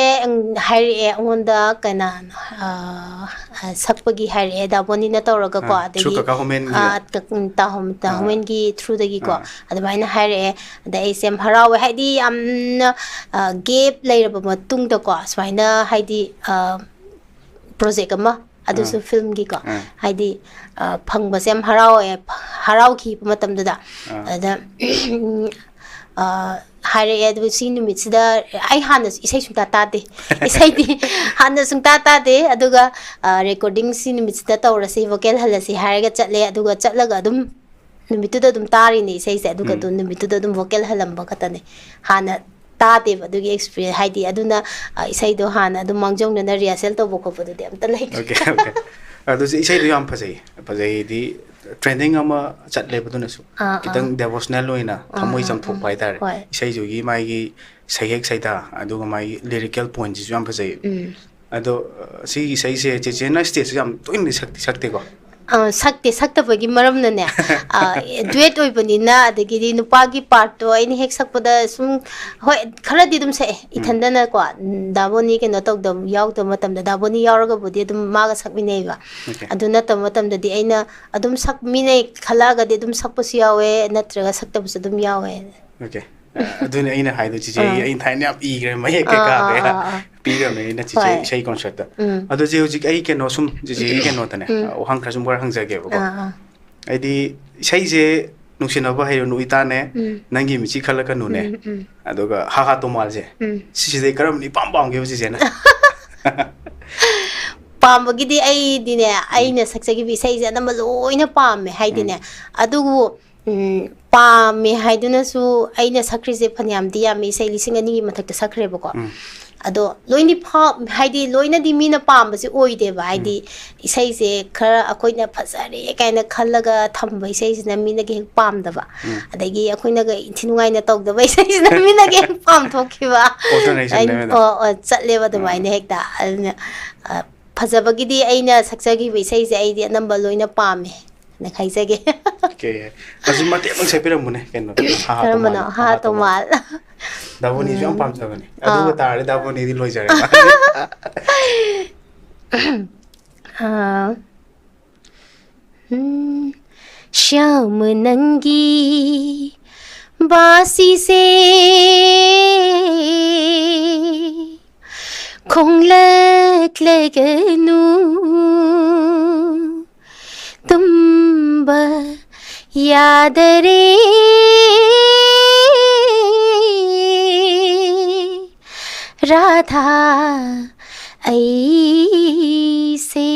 hari onda kana sakpagi hari da boni na tawraga ko adegi ta homen gi through the gi ko adamaina hari da isem harawe haidi am gap lairaba matung da ko swaina haidi project ama adusu film gi ko haidi phangba sem harawe harau ki matam da हारे अदु सी नुमित्सिदा आई हाना इसै सुंता ताते इसै दि हाना सुंता ताते अदुगा recording सी नुमित्सिदा तौरसि vocal हलसि हारेगा चले अदुगा चलगा अदुम नुमित्तुदा अदुम तारि ने इसै से अदुगा दु नुमित्तुदा अदुम वोकल हलंबा खतने हाना ताते अदुगी एक्सपीरियंस हाइदि अदुना इसै दो हाना अदुम मांगजौना रिहर्सल तौबो खोपदुदि अमता लै ओके ओके अदु इसै दु याम फजै दि ट्रेंडिंग अमा चटले बदुनसु कितंग डिवोशनल होइना थमोइ चमथोक पाइतारे इसै जुगी माइगी सैहेक सैता अदुगा माइ लिरिकल पॉइंट जि याम फजै अदो सी इसै से चेचेना स्टेज याम तोइनि सकते को sakte sakta bagi maram na ne duet oi bani na adagi di nupa gi part to ai ni hek sakpada sum hoi khara di dum se ithanda na kwa daboni ke na tok dam yaw to matam da daboni yaw ga bodi dum ma ga sakmi nei ba aduna to matam da di aina adum sakmi nei khala ga di dum sakpus yawe natra ga sakta bus dum yawe okay aduna aina haidu chi ai thaina ap i gre mai ke ka ga pira me na chi sei concert adu je hujik ai ke no sum je ke no tane ohang khasum bor hang jage ba ai di sei je nuksina ba hayo nu itane nangi mi chi khala ka nu ne aduga ha ha to mal je si de karam ni pam pam ge si je na pam bagi di ai di ne ai na saksagi bi sei je na ma loina pam me hai di ne adugu pame haiduna su aina sakrise phanyam dia mi sei lising ani mathak ta sakre ba ko ado loini pha haidi loina di mina pam se oi de ba haidi isai se khara akoina phasare kaina khallaga thamba isai se na mina ge pam da ba adagi akoina ga thinungai na tok da ba isai se na mina ge pam thokhi ba chatle ba da mai ne hekta phajabagi di aina saksagi ba isai se ai di number loina pame na khaisage okay aji mate mang sai piram mune ken no ha to mal daboni jam pam jagani adu ta are daboni di loi jare Shyam नंगी बासी से खोंगलक लगनु तुम याद रे राधा ऐसे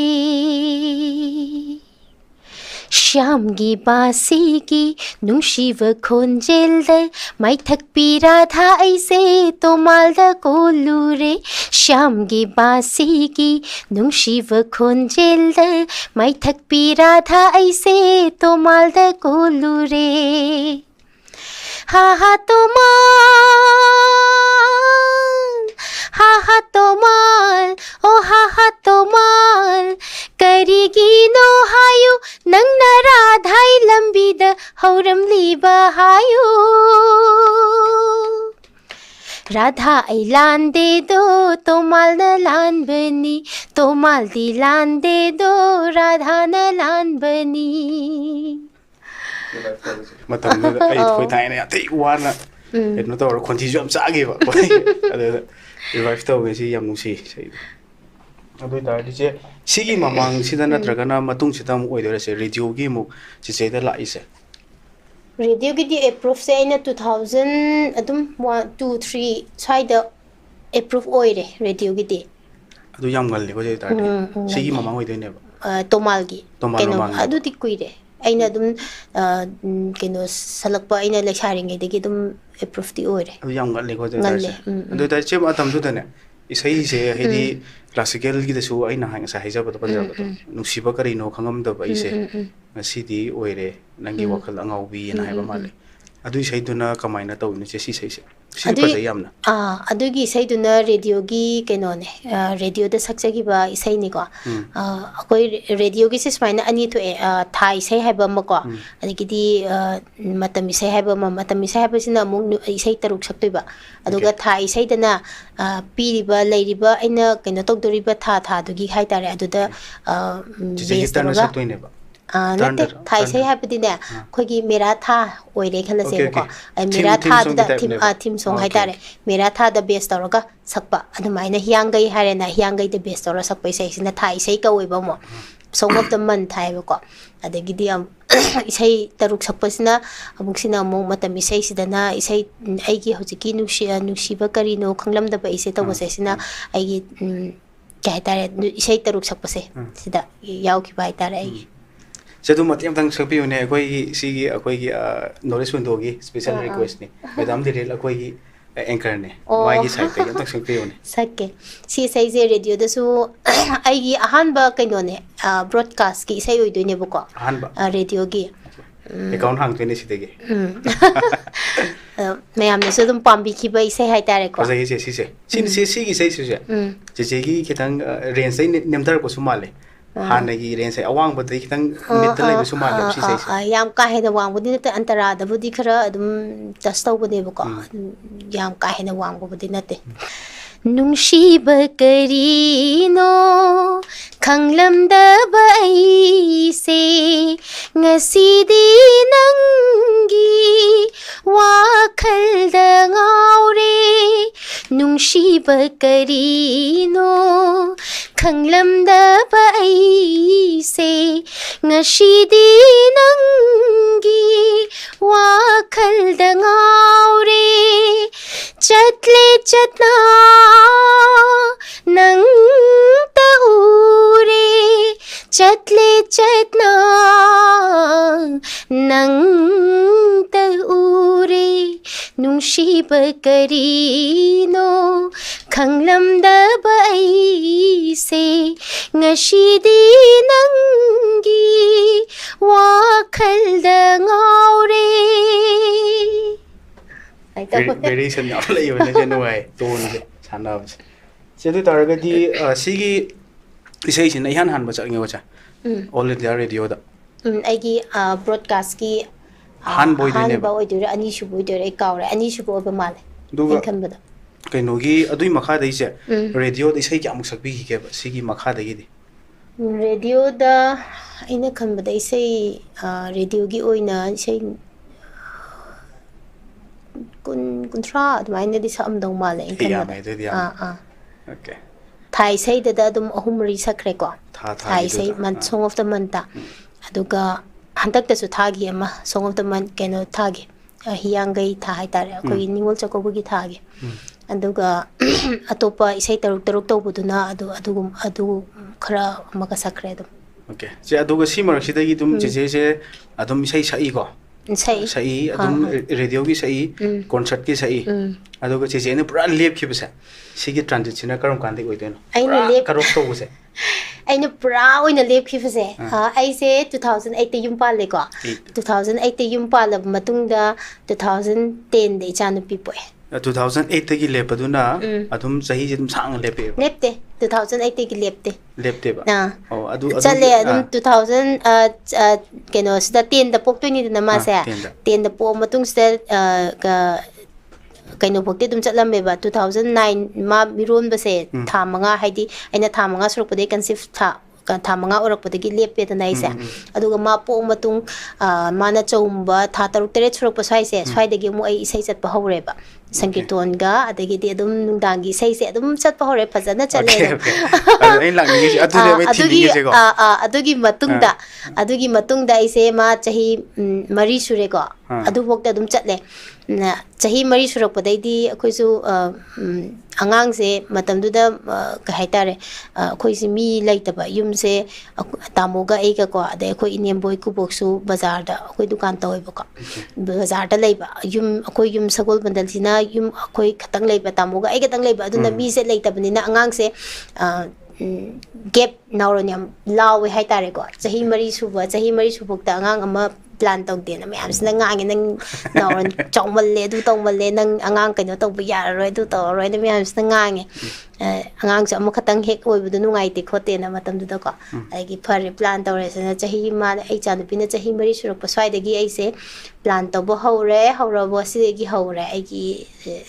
श्याम गी बासी की नुशिव खोंजेल द माई थक पी राधा ऐसे तो माल द कोलू रे श्याम गी बासी की नुशिव खोंजेल द माई थक पी राधा ऐसे तो माल द कोलू रे हा तो माल ओ हा तो माल करीगी नो हायु नंग न राधाई लंबी द हौरम लीबा हायु राधा आई लान दे दो तो माल न लान बनी तो माल दी लान दे दो राधा न लान बनी matam da ai foi thai na tai wana et no to khonti jam sa ge ba adu revive to ge si yam nu si sei adu ta di je sigi mamang sida na dragana matung sitam oi dore se radio gi mu chi che da la ise radio gi di approve se ina 2000 adum 1 2 3 sai da approve oi re radio gi di adu yam gal le ko je ta sigi mamang oi de ne ba tomal gi keno adu ti kui re aina dum keno salakpa aina leksaring ge degi dum approve ti oi re adu yam gal le ko je ta adu ta che atam du da ne isai se hedi classical gi da su aina hang sa haija ba da nusiba kari no khangam da ba ise ngasi di oi re nangi wakhal angau bi na hai ba male adu isai du na kamaina taw ni che si sai se si pa sai yamna adu gi isai du na radio gi keno ne radio da saksa gi ba isai ni ko akoi radio gi se smaina ani to thai isai hai ba ma ko ani gi di matam isai hai ba ma matam isai hai ba sina mu isai taruk saktoi ba aduga thai isai da na pi ri ba lai ri ba aina keno tok dori ba tha du gi hai tare adu da je gi tar na saktoi ne ba nate thai sei happy ne khoi mera tha oire khala se ko mera tha da thim song hai tare mera tha da base tawraga sakpa adumaina hiyangai hare na hiyangai da base tawra sakpa sei sina thai sei ka oiba mo song of the month thai ko adagi di isai taruk sakpasina abuksina mo matam isai sidana isai aigi hojiki nusiba karino khanglam da ba isai taw se sina aigi kai tare isai taruk sakpase sida yaw ki bai tare aigi Jadu mati am tang sabi une akoi gi knowledge window gi special request ni madam direl akoi gi anchor ne mai gi site pe am tang sabi une sakke si sai je radio da su ai gi ahan ba kaino ne broadcast ki sai oi doine bako ahan ba radio gi account hang tene si dege mayam ne so dum pambi ki bai sai hai tare ko sai si gi sai je gi kitang range sai nemtar ko sumale Hana gi ren sai awang ba dei kitang middle le su ma si sai yam ka he da wang budi te antara da budi khara adum test taw bune ba ko yam ka he da wang budi na te nungshi ba kari no khanglam da ba ai se ngasi di nangi wa khal da ngaure nungshi ba kari no khanglam da ba ai se ngasi di nangi wa khal da ngaure chatle chatna nang ta ure chatle chatna nang ta ure nungshi ba kari no khanglam da ba ai se ngasi di nangi wa khal da ngaure very sen all le yone je noi ton je chana ba se tu tar ga di sigi isai sin ihan han ba cha nge cha all India radio da aigi broadcast ki han boy de ne ba oi de ani shu boy de kaure ani shu bo ba male duga kan ba da kaino gi adui makha dai se radio da isai ki amuk sakbi ki ke sigi makha da gi di radio da ina kan ba da isai radio gi oina isai kuntra admaina di sa amdong male in kan ba okay thai sei da dum ahumri sakre ko thai sei man Ah. song of the month ta aduga hantak ta su thagi ama song of the month keno thagi hiyangai tha hai tare ko ningol chako gi thagi aduga atopa isai taruk taruk to buduna adu khara maka sakre dum okay je aduga si marak si da gi dum je adum isai sai ko sai adum radio gi sai concert gi sai aduga je ne pura lep ki basa sigi transition karam kan de oideno aina lep karok to basa aina pura oina lep ki basa ai se 2008 te yum pal le ko 2008 te yum pal matung da 2010 de chanu pi poe 2008 gi lep aduna adum sahi je dum sang lepe lepte 2008 ki lepte ba na oh adu chale adum 2000 keno sida 10 da pok to ni na ma se 10 da po matung sida ka kaino pokte dum chatlam me ba 2009 ma miron ba se tha manga haidi aina tha manga suruk pade conceive tha manga orak pade gi lepe ta nai se aduga ma po matung mana chomba tha taruk tere suruk pa sai se swai de gi mu ai isai chat pa hore ba sankirton ga adagi di adum nungdangi sai se adum chat pa hore phajana chale ai lang ni adu le be thi ni je ko adugi matungda ise ma chahi mari sure ko adu bokta adum chatle chahi mari surak padai di akhoi su angang se matam du da ka haitare akhoi si mi laitaba yum se tamoga ei ka ko ade akhoi inem boy ku boksu bazar da akhoi dukan toy ba bazar da leiba yum akhoi yum sagol bandal sina yum akhoi khatang leiba tamoga ei katang leiba aduna mi se leitabani na angang se gap nauronyam lawe haitare ko chahi mari subokta angang ama plan tau de na me am sna ngang nang nauron chongmal le du tongmal le nang angang kaino tau ba yar roi du tau roi na me am sna ngang ꯑꯉꯥꯡꯁꯨ ꯑꯃꯈꯛꯇꯪ ꯍꯦꯛ ꯑꯣꯏꯕꯗꯣ ꯅꯨꯡꯉꯥꯏꯇꯦ ꯈꯣꯠꯇꯦꯅ ꯃꯇꯝꯗꯨꯗ ꯀꯣ ꯑꯩꯒꯤ ꯐꯔꯦ plan ꯇꯧꯔꯦꯁꯤꯅ ꯆꯍꯤ ꯃꯥꯅ ꯑꯩ ꯏꯆꯥꯅꯨꯄꯤꯅ ꯆꯍꯤ 3 ꯁꯨꯔꯛꯄ ꯁ꯭ꯋꯥꯏꯗꯒꯤ ꯑꯩꯁꯦ ꯄ꯭ꯂꯥꯟ ꯇꯧꯕ ꯍꯧꯔꯕ ꯁꯤꯗꯒꯤ ꯍꯧꯔꯦ ꯑꯩꯒꯤ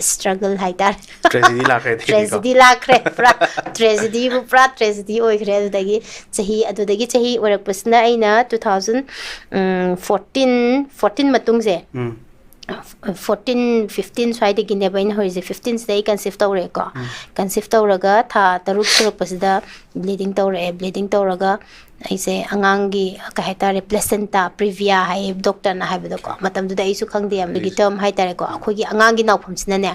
ꯁ꯭ꯇ꯭ꯔꯒꯜ ꯍꯥꯏꯇꯥꯔꯦ ꯇ꯭ꯔꯦꯖꯦꯗꯤ ꯂꯥꯛꯈ꯭ꯔꯦ ꯑꯗꯩꯗꯤꯀꯣ ꯇ꯭ꯔꯦꯖꯦꯗꯤ ꯂꯥꯛꯈ꯭ꯔꯦ ꯄꯨꯔꯥ ꯇ꯭ꯔꯦꯖꯦꯗꯤꯕꯨ ꯄꯨꯔꯥ ꯇ꯭ꯔꯦꯖꯦꯗꯤ ꯑꯣꯏꯈ꯭ꯔꯦ ꯑꯗꯨꯗꯒꯤ ꯆꯍꯤ ꯑꯣꯏꯔꯛꯄꯁꯤꯅ ꯑꯩꯅ 2014 ꯃꯇꯨꯡꯁꯦ 14 15 ꯁ꯭ꯋꯥꯏꯗꯒꯤꯅꯦꯕ ꯑꯩꯅ ꯍꯧꯔꯤꯁꯦ 15ꯁꯤꯗ ꯑꯩ ꯀꯟꯁꯤꯞ ꯇꯧꯔꯦꯀꯣ ꯀꯟꯁꯤꯞ ꯇꯧꯔꯒ ꯊꯥ 6 ꯁꯨꯔꯛꯄꯁꯤꯗ ꯕ꯭ꯂꯤꯗꯤꯡ ꯇꯧꯔꯒ ꯑꯩꯁꯦ ꯑꯉꯥꯡꯒꯤ ꯀꯩ ꯍꯥꯏꯇꯥꯔꯦ ꯄ꯭ꯂꯦꯁꯦꯟꯇꯥ ꯄ꯭ꯔꯤꯚꯤꯌꯥ ꯍꯥꯏꯌꯦ ꯗꯣꯛꯇꯔꯅ ꯍꯥꯏꯕꯗꯣꯀꯣ ꯃꯇꯝꯗꯨꯗ ꯑꯩꯁꯨ ꯈꯪꯗꯦ ꯑꯗꯨꯒꯤ ꯇꯔꯝ ꯍꯥꯏꯇꯥꯔꯦꯀꯣ ꯑꯩꯈꯣꯏꯒꯤ ꯑꯉꯥꯡꯒꯤ ꯅꯥꯎꯐꯝꯁꯤꯅꯅꯦ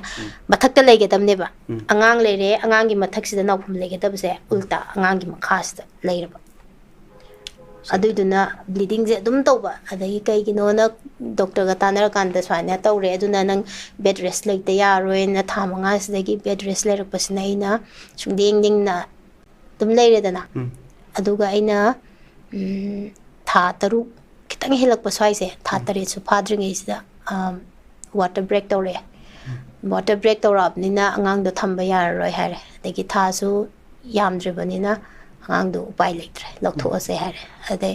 ꯃꯊꯛꯇ ꯂꯩꯒꯗꯕꯅꯦꯕ ꯑꯉꯥꯡ ꯂꯩꯔꯦ ꯑꯉꯥꯡꯒꯤ ꯃꯊꯛꯁꯤꯗ ꯅꯥꯎꯐꯝ ꯂꯩꯒꯗꯕꯁꯦ ꯎꯜꯇꯥ ꯑꯉꯥꯡꯒꯤ ꯃꯈꯥꯁꯤꯗ ꯂꯩꯔꯕ ꯑꯗꯨꯏꯗꯨꯅ ꯕ꯭ꯂꯤꯗꯤꯡꯁꯦ ꯑꯗꯨꯝ ꯇꯧꯕ ꯑꯗꯒꯤ ꯀꯩꯒꯤꯅꯣꯅ ꯗꯣꯛꯇꯔꯒ ꯇꯥꯟꯅꯔꯀꯥꯟꯗ ꯁꯨꯃꯥꯏꯅ ꯇꯧꯔꯦ ꯑꯗꯨꯅ ꯅꯪ ꯕꯦꯗ ꯔꯦꯁ ꯂꯩꯇ ꯌꯥꯔꯣꯏꯅ ꯊꯥ 5ꯁꯤꯗꯒꯤ ꯕꯦꯗ ꯔꯦꯁ ꯂꯩꯔꯛꯄꯁꯤꯅ ꯑꯩꯅ ꯁꯨꯡꯗꯦꯡꯗꯤꯡꯅ ꯑꯗꯨꯝ ꯂꯩꯔꯦꯗꯅ ꯑꯗꯨꯒ ꯑꯩꯅ ꯊꯥ 6 ꯈꯤꯇꯪ ꯍꯦꯜꯂꯛꯄ ꯁ꯭ꯋꯥꯏꯁꯦ ꯊꯥ 8ꯁꯨ ꯐꯥꯗ꯭ꯔꯤꯉꯩꯁꯤꯗ ꯋꯥꯇꯔ ब्ꯔꯦꯛ ꯇꯧꯔꯛꯑꯦ ꯋꯥꯇꯔ ꯕ꯭ꯔꯦꯛ ꯇꯧꯔꯛꯑꯕꯅꯤꯅ ꯑꯉꯥꯡꯗꯣ ꯊꯝꯕ ꯌꯥꯔꯔꯣꯏ ꯍꯥꯏꯔꯦ ꯑꯗꯒꯤ ꯊꯥꯁꯨ ꯌꯥꯝꯗ꯭ꯔꯤꯕꯅꯤꯅ ꯑꯉꯥꯡꯗꯣ ꯎꯄꯥꯏ ꯂꯩꯇ꯭ꯔꯦ ꯂꯧꯊꯣꯛꯑꯁꯦ ꯍꯥꯏꯔꯦ ꯑꯗꯩ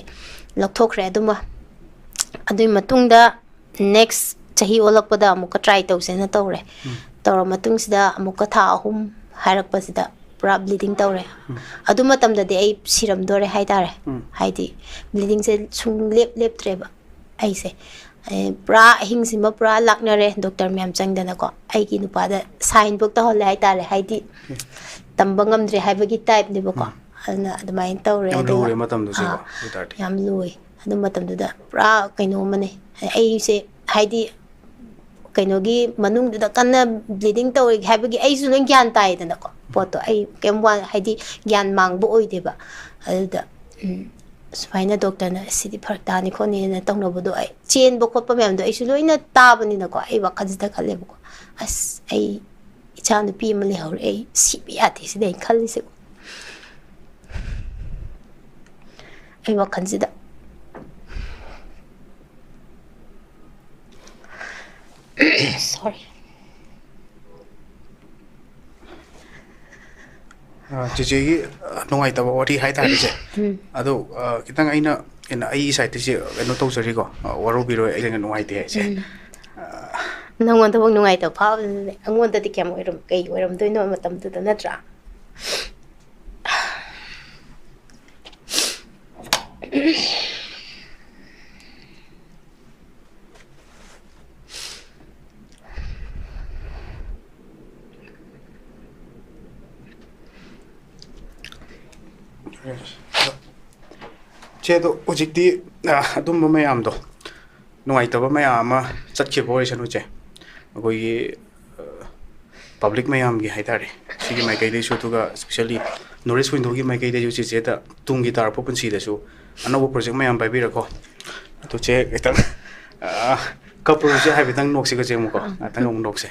ꯂꯧꯊꯣꯛꯈ꯭ꯔꯦ ꯑꯗꯨꯃ ꯑꯗꯨꯒꯤ ꯃꯇꯨꯡꯗ ꯅꯦꯛꯁ ꯆꯍꯤ ꯑꯣꯜꯂꯛꯄꯗ ꯑꯃꯨꯛꯀ ꯇ꯭ꯔꯥꯏ ꯇꯧꯁꯦꯅ ꯇꯧꯔꯦ ꯇꯧꯔ ꯃꯇꯨꯡꯁꯤꯗ ꯑꯃꯨꯛꯀ ꯊꯥ 3 ꯍꯥꯏꯔꯛꯄꯁꯤꯗ ꯄꯨꯔꯥ ꯕ꯭ꯂꯤꯗꯤꯡ ꯇꯧꯔꯦ ꯑꯗꯨ ꯃꯇꯝꯗꯗꯤ ꯑꯩ ꯁꯤꯔꯝꯗꯣꯔꯦ ꯍꯥꯏꯇꯥꯔꯦ ꯍꯥꯏꯗꯤ ꯕ꯭ꯂꯤꯗꯤꯡꯁꯦ ꯂꯦꯞꯇ꯭ꯔꯦꯕ ꯑꯩꯁꯦ ꯄꯨꯔꯥ ꯑꯍꯤꯡꯁꯤꯃ ꯄꯨꯔꯥ ꯂꯥꯛꯅꯔꯦ ꯗꯣꯛꯇꯔ ꯃꯌꯥꯝ ꯆꯪꯗꯅꯀꯣ ꯑꯩꯒꯤ ꯅꯨꯄꯥꯗ ꯁꯥꯏꯟꯕꯨꯛ ꯇꯧꯍꯜꯂꯦ ꯍꯥꯏꯇꯥꯔꯦ ꯍꯥꯏꯗꯤ ꯇꯝꯕ ꯉꯝꯗ꯭ꯔꯦ ꯍꯥꯏꯕꯒꯤ ꯇꯥꯏꯞꯅꯦꯕꯀꯣ ꯑꯗꯨꯅ ꯑꯗꯨꯃꯥꯏꯅ ꯇꯧꯔꯦ ꯌꯥꯝ ꯑꯗꯨꯒ ꯂꯨꯔꯦ ꯃꯇꯝꯗꯨꯁꯦꯀꯣ ꯑꯗꯨ ꯇꯥꯔꯗꯤ ꯌꯥꯝ ꯂꯨꯏ ꯑꯗꯨ ꯃꯇꯝꯗꯨꯗ ꯄꯨꯔꯥ ꯀꯩꯅꯣꯝꯃꯅꯦ ꯑꯩꯁꯦ ꯍꯥꯏꯗꯤ ꯀꯩꯅꯣꯒꯤ ꯃꯅꯨꯡꯗꯨꯗ ꯀꯟꯅ ꯕ꯭ꯂꯤꯗꯤꯡ ꯇꯧꯔꯤ ꯍꯥꯏꯕꯒꯤ ꯑꯩꯁꯨ ꯂꯣꯏ ꯒ꯭ꯌꯥꯟ ꯇꯥꯏꯗꯅꯀꯣ ꯄꯣꯠꯇꯣ ꯑꯩ ꯀꯩꯝ ꯍꯥꯏꯗꯤ ꯒ꯭ꯌꯥꯟ ꯃꯥꯡꯕ ꯑꯣꯏꯗꯦꯕ ꯑꯗꯨꯗ ꯁꯨꯃꯥꯏꯅ ꯗꯣꯛꯇꯔꯅ ꯁꯤꯗꯤ ꯐꯔꯛ ꯇꯥꯅꯤ ꯈꯣꯠꯅꯤꯅ ꯇꯧꯅꯕꯗꯣ ꯑꯩ ꯆꯦꯟꯕ ꯈꯣꯠꯄ ꯃꯌꯥꯝꯗꯣ ꯑꯩꯁꯨ ꯂꯣꯏꯅ ꯇꯥꯕꯅꯤꯅꯀꯣ ꯑꯩ ꯋꯥꯈꯜꯁꯤꯗ ꯈꯜꯂꯦꯕꯀꯣ ꯑꯁ ꯑꯩ ꯏꯆꯥ ꯅꯨꯄꯤ ꯑꯃ ꯂꯩꯍꯧꯔꯦ ꯑꯩ ꯁꯤꯕ ꯌꯥꯗꯦ ꯁꯤꯗ ꯑꯩꯅ ꯈꯜꯂꯤꯁꯦ ꯑꯩ ꯋꯥꯈꯜꯁꯤꯗ ꯁꯣꯔꯤ ꯆꯤꯆꯦꯒꯤ ꯅꯨꯡꯉꯥꯏꯇꯕ ꯋꯥꯔꯤ ꯍꯥꯏꯇꯥꯔꯦ ꯑꯗꯣ ꯈꯤꯇꯪ ꯑꯩꯅ ꯑꯩꯒꯤ ꯁꯥꯏꯠꯇꯁꯦ ꯀꯩꯅꯣ ꯇꯧꯖꯔꯤꯀꯣ ꯋꯥꯔꯧꯕꯤꯔꯣꯏ ꯑꯩꯅ ꯅꯨꯡꯉꯥꯏꯇꯦ ꯍꯥꯏꯁꯦ ꯅꯪꯉꯣꯟꯗꯐꯥꯎ ꯅꯨꯡꯉꯥꯏꯇꯕ ꯐꯥꯎꯕꯗꯨꯅꯦ ꯑꯩꯉꯣꯟꯗꯗꯤ ꯀꯌꯥꯝ ꯀꯩ ꯑꯣꯏꯔꯝꯗꯣꯏꯅꯣ ꯃꯇꯝꯗꯨꯗ ꯅꯠꯇ꯭ꯔꯥ ꯆꯦꯗꯣ ꯍꯧꯖꯤꯛꯇꯤ ꯑꯗꯨꯝꯕ ꯃꯌꯥꯝꯗꯣ ꯅꯨꯡꯉꯥꯏꯇꯕ ꯃꯌꯥꯝ ꯑꯃ ꯆꯠꯈꯤꯕ ꯑꯣꯏꯁꯅꯨ ꯆꯦ ꯑꯩꯈꯣꯏꯒꯤ ꯄꯕ꯭ꯂꯤꯛ ꯃꯌꯥꯝꯒꯤ ꯍꯥꯏꯇꯥꯔꯦ ꯁꯤꯒꯤ ꯃꯥꯏꯀꯩꯗꯩꯁꯨ ꯑꯗꯨꯒ ꯁ꯭ꯄꯦꯁꯤꯌꯦꯜꯂꯤ ꯅꯣꯔꯠ ꯏꯁ ꯋꯤꯟꯗꯣꯒꯤ ꯃꯥꯏꯀꯩꯗꯁꯨ ꯆꯦꯆꯦꯗ ꯇꯨꯡꯒꯤ ꯇꯥꯔꯛꯄ ꯄꯨꯟꯁꯤꯗꯁꯨ ꯑꯅꯧꯕ ꯄ꯭ꯔꯣꯖꯦꯛ ꯃꯌꯥꯝ ꯄꯥꯏꯕꯤꯔꯛꯣ ꯑꯗꯨ ꯆꯦ ꯈꯤꯇꯪ ꯀꯞꯄꯨꯔꯁꯦ ꯍꯥꯏꯐꯦꯠꯇꯪ ꯅꯣꯛꯁꯤꯀꯣ ꯆꯦ ꯑꯃꯨꯛꯀꯣ ꯉꯥꯛꯇꯪ ꯑꯃꯨꯛ ꯅꯣꯛꯁꯦ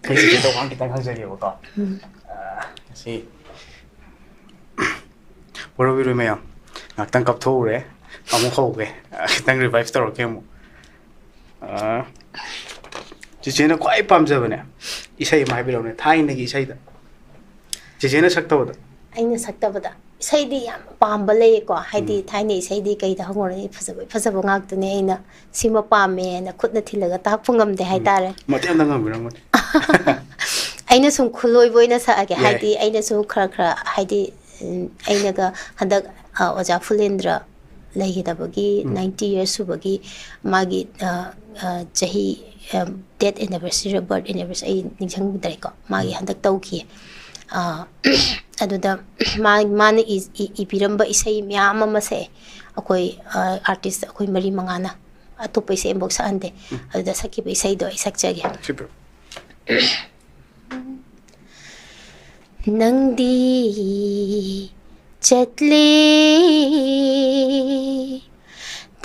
ꯑꯩ ꯆꯦꯆꯦꯗ ꯋꯥ ꯈꯤꯇꯪ ꯍꯪꯖꯒꯦꯕꯀꯣ ꯁꯤ ꯋꯥꯔꯧꯕꯤꯔꯣꯏ ꯃꯌꯥꯝ ꯉꯥꯛꯇꯪ ꯀꯞꯊꯣꯛꯎꯔꯦ ꯑꯃꯨꯛ ꯍꯧꯒꯦ ꯈꯤꯇꯪ ꯔꯤꯚꯥꯏꯞ ꯇꯧꯔꯛꯀꯦ ꯑꯃꯨꯛ ꯆꯦꯆꯦꯅ ꯈ꯭ꯋꯥꯏ ꯄꯥꯝꯖꯕꯅꯦ ꯏꯁꯩ ꯑꯃ ꯍꯥꯏꯕꯤꯔꯛꯎꯅꯦ ꯊꯥꯏꯅꯒꯤ ꯏꯁꯩꯗ ꯆꯦꯆꯦꯅ ꯁꯛꯇꯕꯗ ꯑꯩꯅ ꯁꯛꯇꯕꯗ ꯏꯁꯩꯗꯤ ꯌꯥꯝ ꯄꯥꯝꯕ ꯂꯩꯌꯦꯀꯣ ꯍꯥꯏꯗꯤ ꯊꯥꯏꯅ ꯏꯁꯩꯗꯤ ꯀꯩꯗ ꯍꯪꯉꯨꯔꯅꯤ ꯐꯖꯕ ꯉꯥꯛꯇꯅꯦ ꯑꯩꯅ ꯁꯤꯃ ꯄꯥꯝꯃꯦꯅ ꯈꯨꯠꯅ ꯊꯤꯜꯂꯒ ꯇꯥꯛꯄ ꯉꯝꯗꯦ ꯍꯥꯏꯇꯥꯔꯦ ꯃꯇꯦꯛ ꯑꯃꯇꯪ ꯉꯝꯕꯤꯔꯝꯃꯨꯅꯦ ꯑꯩꯅ ꯁꯨꯝ ꯈꯨꯠꯂꯣꯏꯕ ꯑꯣꯏꯅ ꯁꯛꯑꯒꯦ ꯌꯥꯏ ꯍꯥꯏꯗꯤ ꯑꯩꯅꯁꯨ ꯈꯔ ꯍꯥꯏꯗꯤ ꯑꯩꯅꯒ ꯍꯟꯗꯛ ꯑꯣꯖꯥ ꯐꯨꯂꯦꯟꯗ꯭ꯔ ꯂꯩꯈꯤꯗꯕꯒꯤ 90 years ꯁꯨꯕꯒꯤ ꯃꯥꯒꯤ ꯆꯍꯤ ꯗꯦꯠ ꯑꯦꯅꯤꯚꯔꯁꯔꯤ ꯕꯔth ꯑꯦꯅꯤꯚꯔꯁꯔꯤ ꯑꯩ ꯅꯤꯡꯁꯤꯡꯗ꯭ꯔꯦꯀꯣ ꯃꯥꯒꯤ ꯍꯟꯗꯛ ꯇꯧꯈꯤꯌꯦ ꯑꯗꯨꯗ ꯃꯥꯅ ꯏꯕꯤꯔꯝꯕ ꯏꯁꯩ ꯃꯌꯥꯝ ꯑꯃ ꯁꯛꯑꯦ ꯑꯩꯈꯣꯏ ꯑꯥꯔꯇꯤꯁ ꯑꯩꯈꯣꯏ 4-5ꯅ ꯑꯇꯣꯞꯄ ꯏꯁꯩ ꯑꯃꯐꯥꯎ ꯁꯛꯍꯟꯗꯦ ꯑꯗꯨꯗ ꯁꯛꯈꯤꯕ ꯏꯁꯩꯗꯣ ꯑꯩ ꯁꯛꯆꯒꯦ ꯅꯪꯗꯤ ꯆꯠꯂꯦ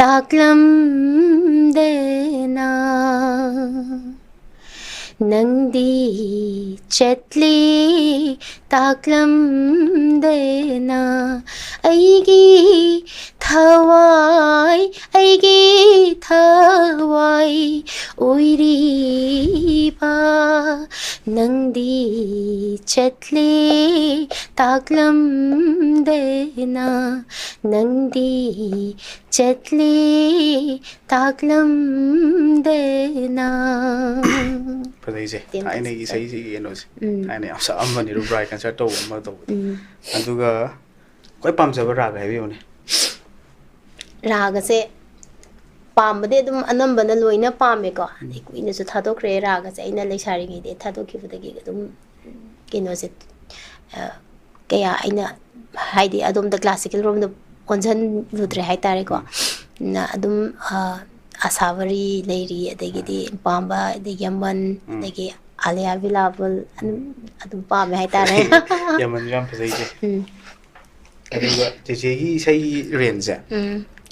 ꯇꯥꯛꯂꯝꯗꯅ ꯅꯪꯗꯤ ꯆꯠꯂꯦ ꯇꯥꯛꯂꯝꯗꯅ ꯑꯩꯒꯤ ꯊꯋꯥꯏ ꯑꯣꯏꯔꯤꯕ nangdi chatle taklam dena nangdi chatle taklam dena Padaise ai nei sai si no ai nei asa amani ru brai concert to ma to aduga koi pamjaba raga haibiyone raga se pambade dum anambana loina pame ko kuina su thado kre raga se ina leisari ngi de thado khibudagi dum kino se kaya ina haidi adom da classical room da onjan ludre hai tare ko na adum asavari leiri adegi di pamba de yaman adegi alia available adum pame hai tare yaman jam phasai je aduga cheche gi sai range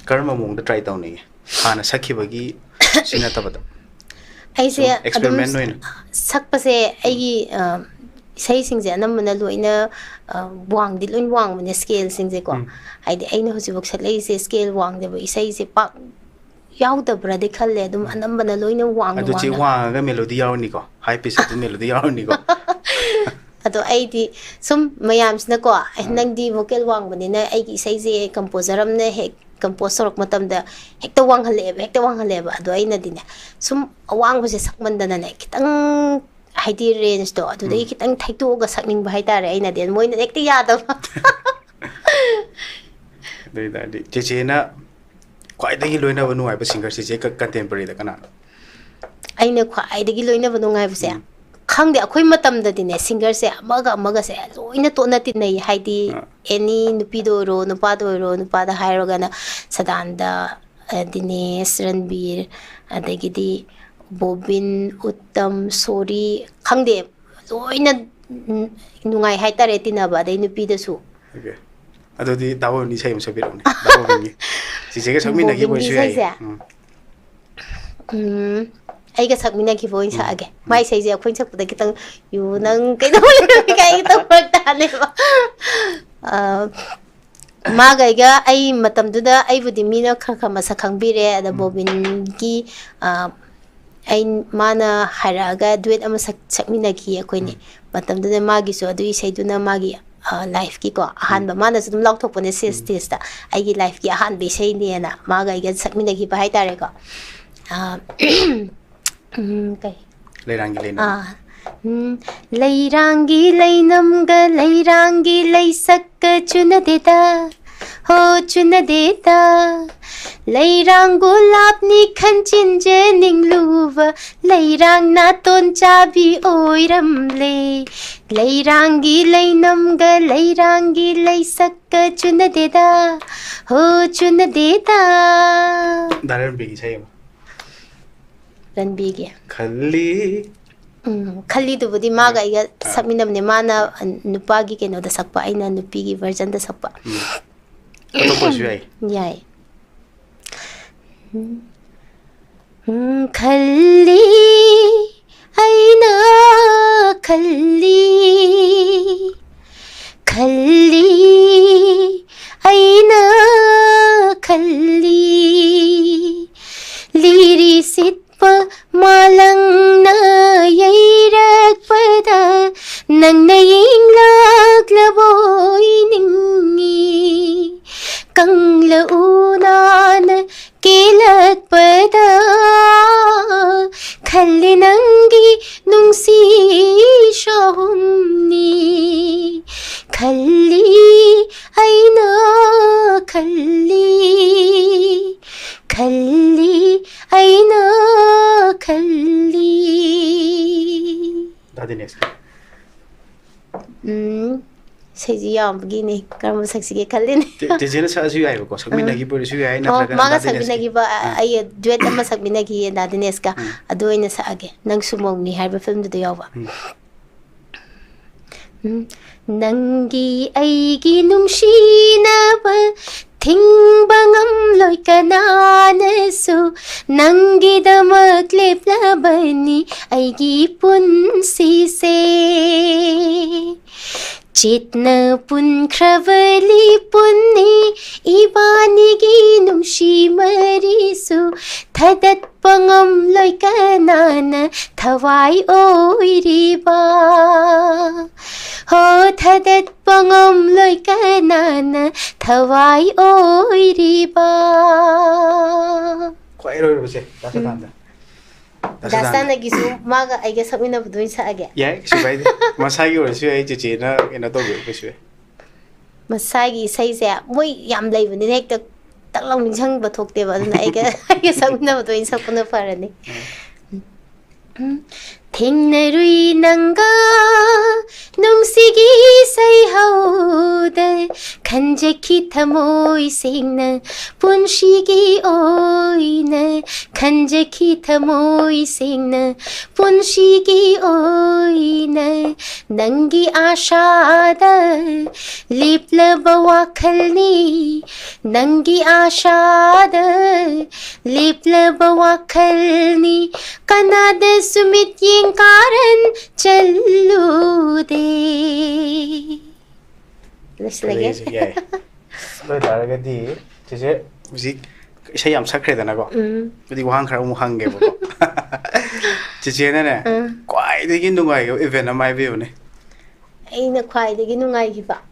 karma mong da try taw ni hana sakhibagi sina tabada ai se experiment noina sakpa se ai sai sing je anamna loina wang di loin wang mane scale sing je ko ai de aina hosibok salai se scale wang de ba isai se pak yaw da bra de khalle dum anambana loina wang adu chi wang ga melody yaw ni ko high pitch du melody yaw ni ko ado ai di sum mayam sna ko nang di vocal wang bani na ai gi sai je composer am na he composer ok matam da hekta wang hale ba ado ai na dine sum awang ba se sakman da na kitang haidi range do adu dai kitang thaitu ga sakning ba haitare ai na den moina hekta yada ba dai cheche na kwai dagi loina ba nuai ba singer cheche ka contemporary da kana ai na kwai dagi loina ba nungai ba se khangde akhoi matam da dine singer se amaga se loina to na tin nei haidi any nupi do ro nupa da hairo gana sadanda Dinesh Ranbir adagidi Bobin Uttam Sori khangde loina nungai hai tare tinaba dai nupi da su okay adodi dawo ni sai musabir ne dawo bingi si sege sakmi na gi bo su ai ai ga sakmina ki voin sa age mai sai je akhoi sak da kitang yu nang kai do kai to ta ne ba ma ga ga ai matam du da ai budi mina kha masa khangbire da Bobin ki ai mana haraga duet ama sakmina ki akhoi ne matam du da magi so adu sai du na magi life ki ko ahan ba mana su dum lok thok pone stage ta ai gi life ki ahan be sai ne na ma ga ga sakmina ki ba hai tare ko kai leirangi leina leirangi leinam ga leirangi leisak chuna deta ho chuna deta leirang gulab ni khanchin je ningluwa leirang na ton chabi oiram le leirangi leinam ga leirangi leisak chuna deta ho chuna deta daran bi sai Ranbir khalli khalli du budi ma ga iga sakminam ne mana nupa gi keno da sakpa aina nupi gi version da sakpa to ko su ai yai khalli aina khalli khalli aina khalli liri sitpa malang na yairak pada nang naying laglaboy ningi kang launan kilat pada khalli nangi nung si shahumni khalli aina khalli khalli aina khalli Dinesh Saiji yam gini karma saksi ke khalli ne te jena sa su ai ko sakmina gi por su ai na ma ga sakmina gi ba ai duet ama sakmina gi na Dinesh ka adu ina sa age nang sumong ni harba film du yawa nangi aigi nungsinaba tingbangang loy kananasu nangidamak leplabani aigi punsise Chitna punkhravali punni ibanigi nungshi marisu Thadat pangam loikanana thawai oiriba Ho thadat pangam loikanana thawai oiriba Quite a little bit. Dasana gisu maga I guess sabina buduin sa age Yeah, so by Masai or Sue Jina in a dog. Masagi says ya muy yam live in the neck the long chang but talk they was I guess I'm never doing something for any. Thing Nerui Nanga Nung Sigi say how the Kanjaki Tamoi Singna Punshigi Oina Kanjaki Tamoi Singna Punshigi Oina Nangi Ashada Lipla Bawakalni Nangi Ashada Lipla Bawakalni Kanada Sumit Yingkaran Chalude. Let's again. Yeah. Look at the music. Say I'm sacred and I go. But the one crowd hung gave. Chichena, quite the Gindu, even on my view. Ain't a quiet the Ginunga give up.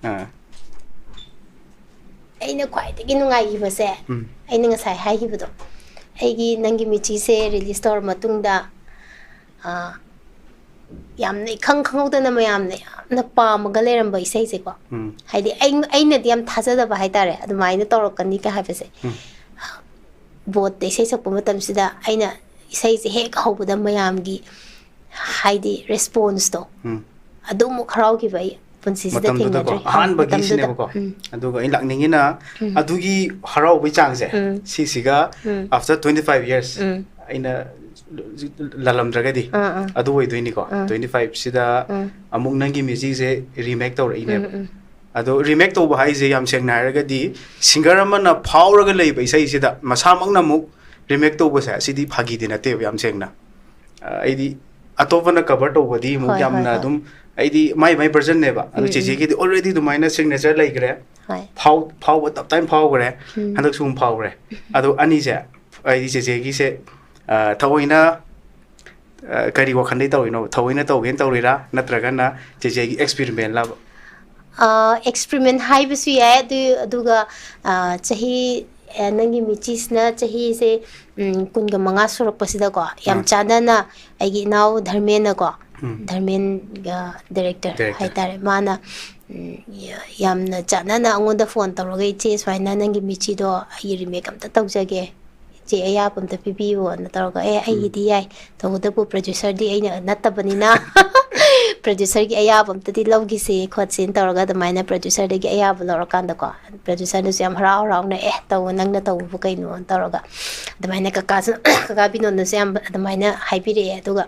Ain't a quiet the Ginunga give us there. I think as I high give it up. Agi Nangimichi say, release store Matunda. Yamne Kang Kangdana Mayamne, Napa Magalam by Sayseko. Heidi Aina Diam Tazada Bahitare, the minor Torokanika have a say. Both they say Sapumatam Sida, Aina says the heck hope with the Mayamgi Heidi response to. Adumu Karauki by Punsis the thing. Han but this never go. Aduga in Langnina, Adugi Harau Vichangse, Sisiga after 25 years in a Lalam Dragadi, Adu doing 25 Sida among Nangi music remake or in Ado remake to Bahai Yam Seng Naragadi, Singaraman a power by say that Masamang Namu remake to was a city Pagi Dinate Yam Sengna. Adi Atovana covered over the Muyam Nadum, Adi my person never, which is already the minor signature like power time power, and the soon power. Ado Anisa, I say. Tawina Kari Wakandito, Tawina Tawin Tawira, Natragana, Jay experiment love. Experiment high was we add Duga Chahi Nangi Michisna, Chahi say Kunga Mangasur Pasidago, Yam Chadana, I get now Dharmenago, Dharmen director, Haitare Mana. Yamna Chadana on the phone, Tarogate, why Nangi Michido, I remake up the Togzage. Jaya pun tapi piu, natar ko IDI, tahu tu producer di ayah nata banina, producer ki ayah pun tadi log gisi kuat sin tahu ko, mana producer di ayah pun orang kan dako, producer tu siam harau na tahu nang na tahu bukai nu tahu ko, mana kakak pinu tu siam, mana happy re tu ko,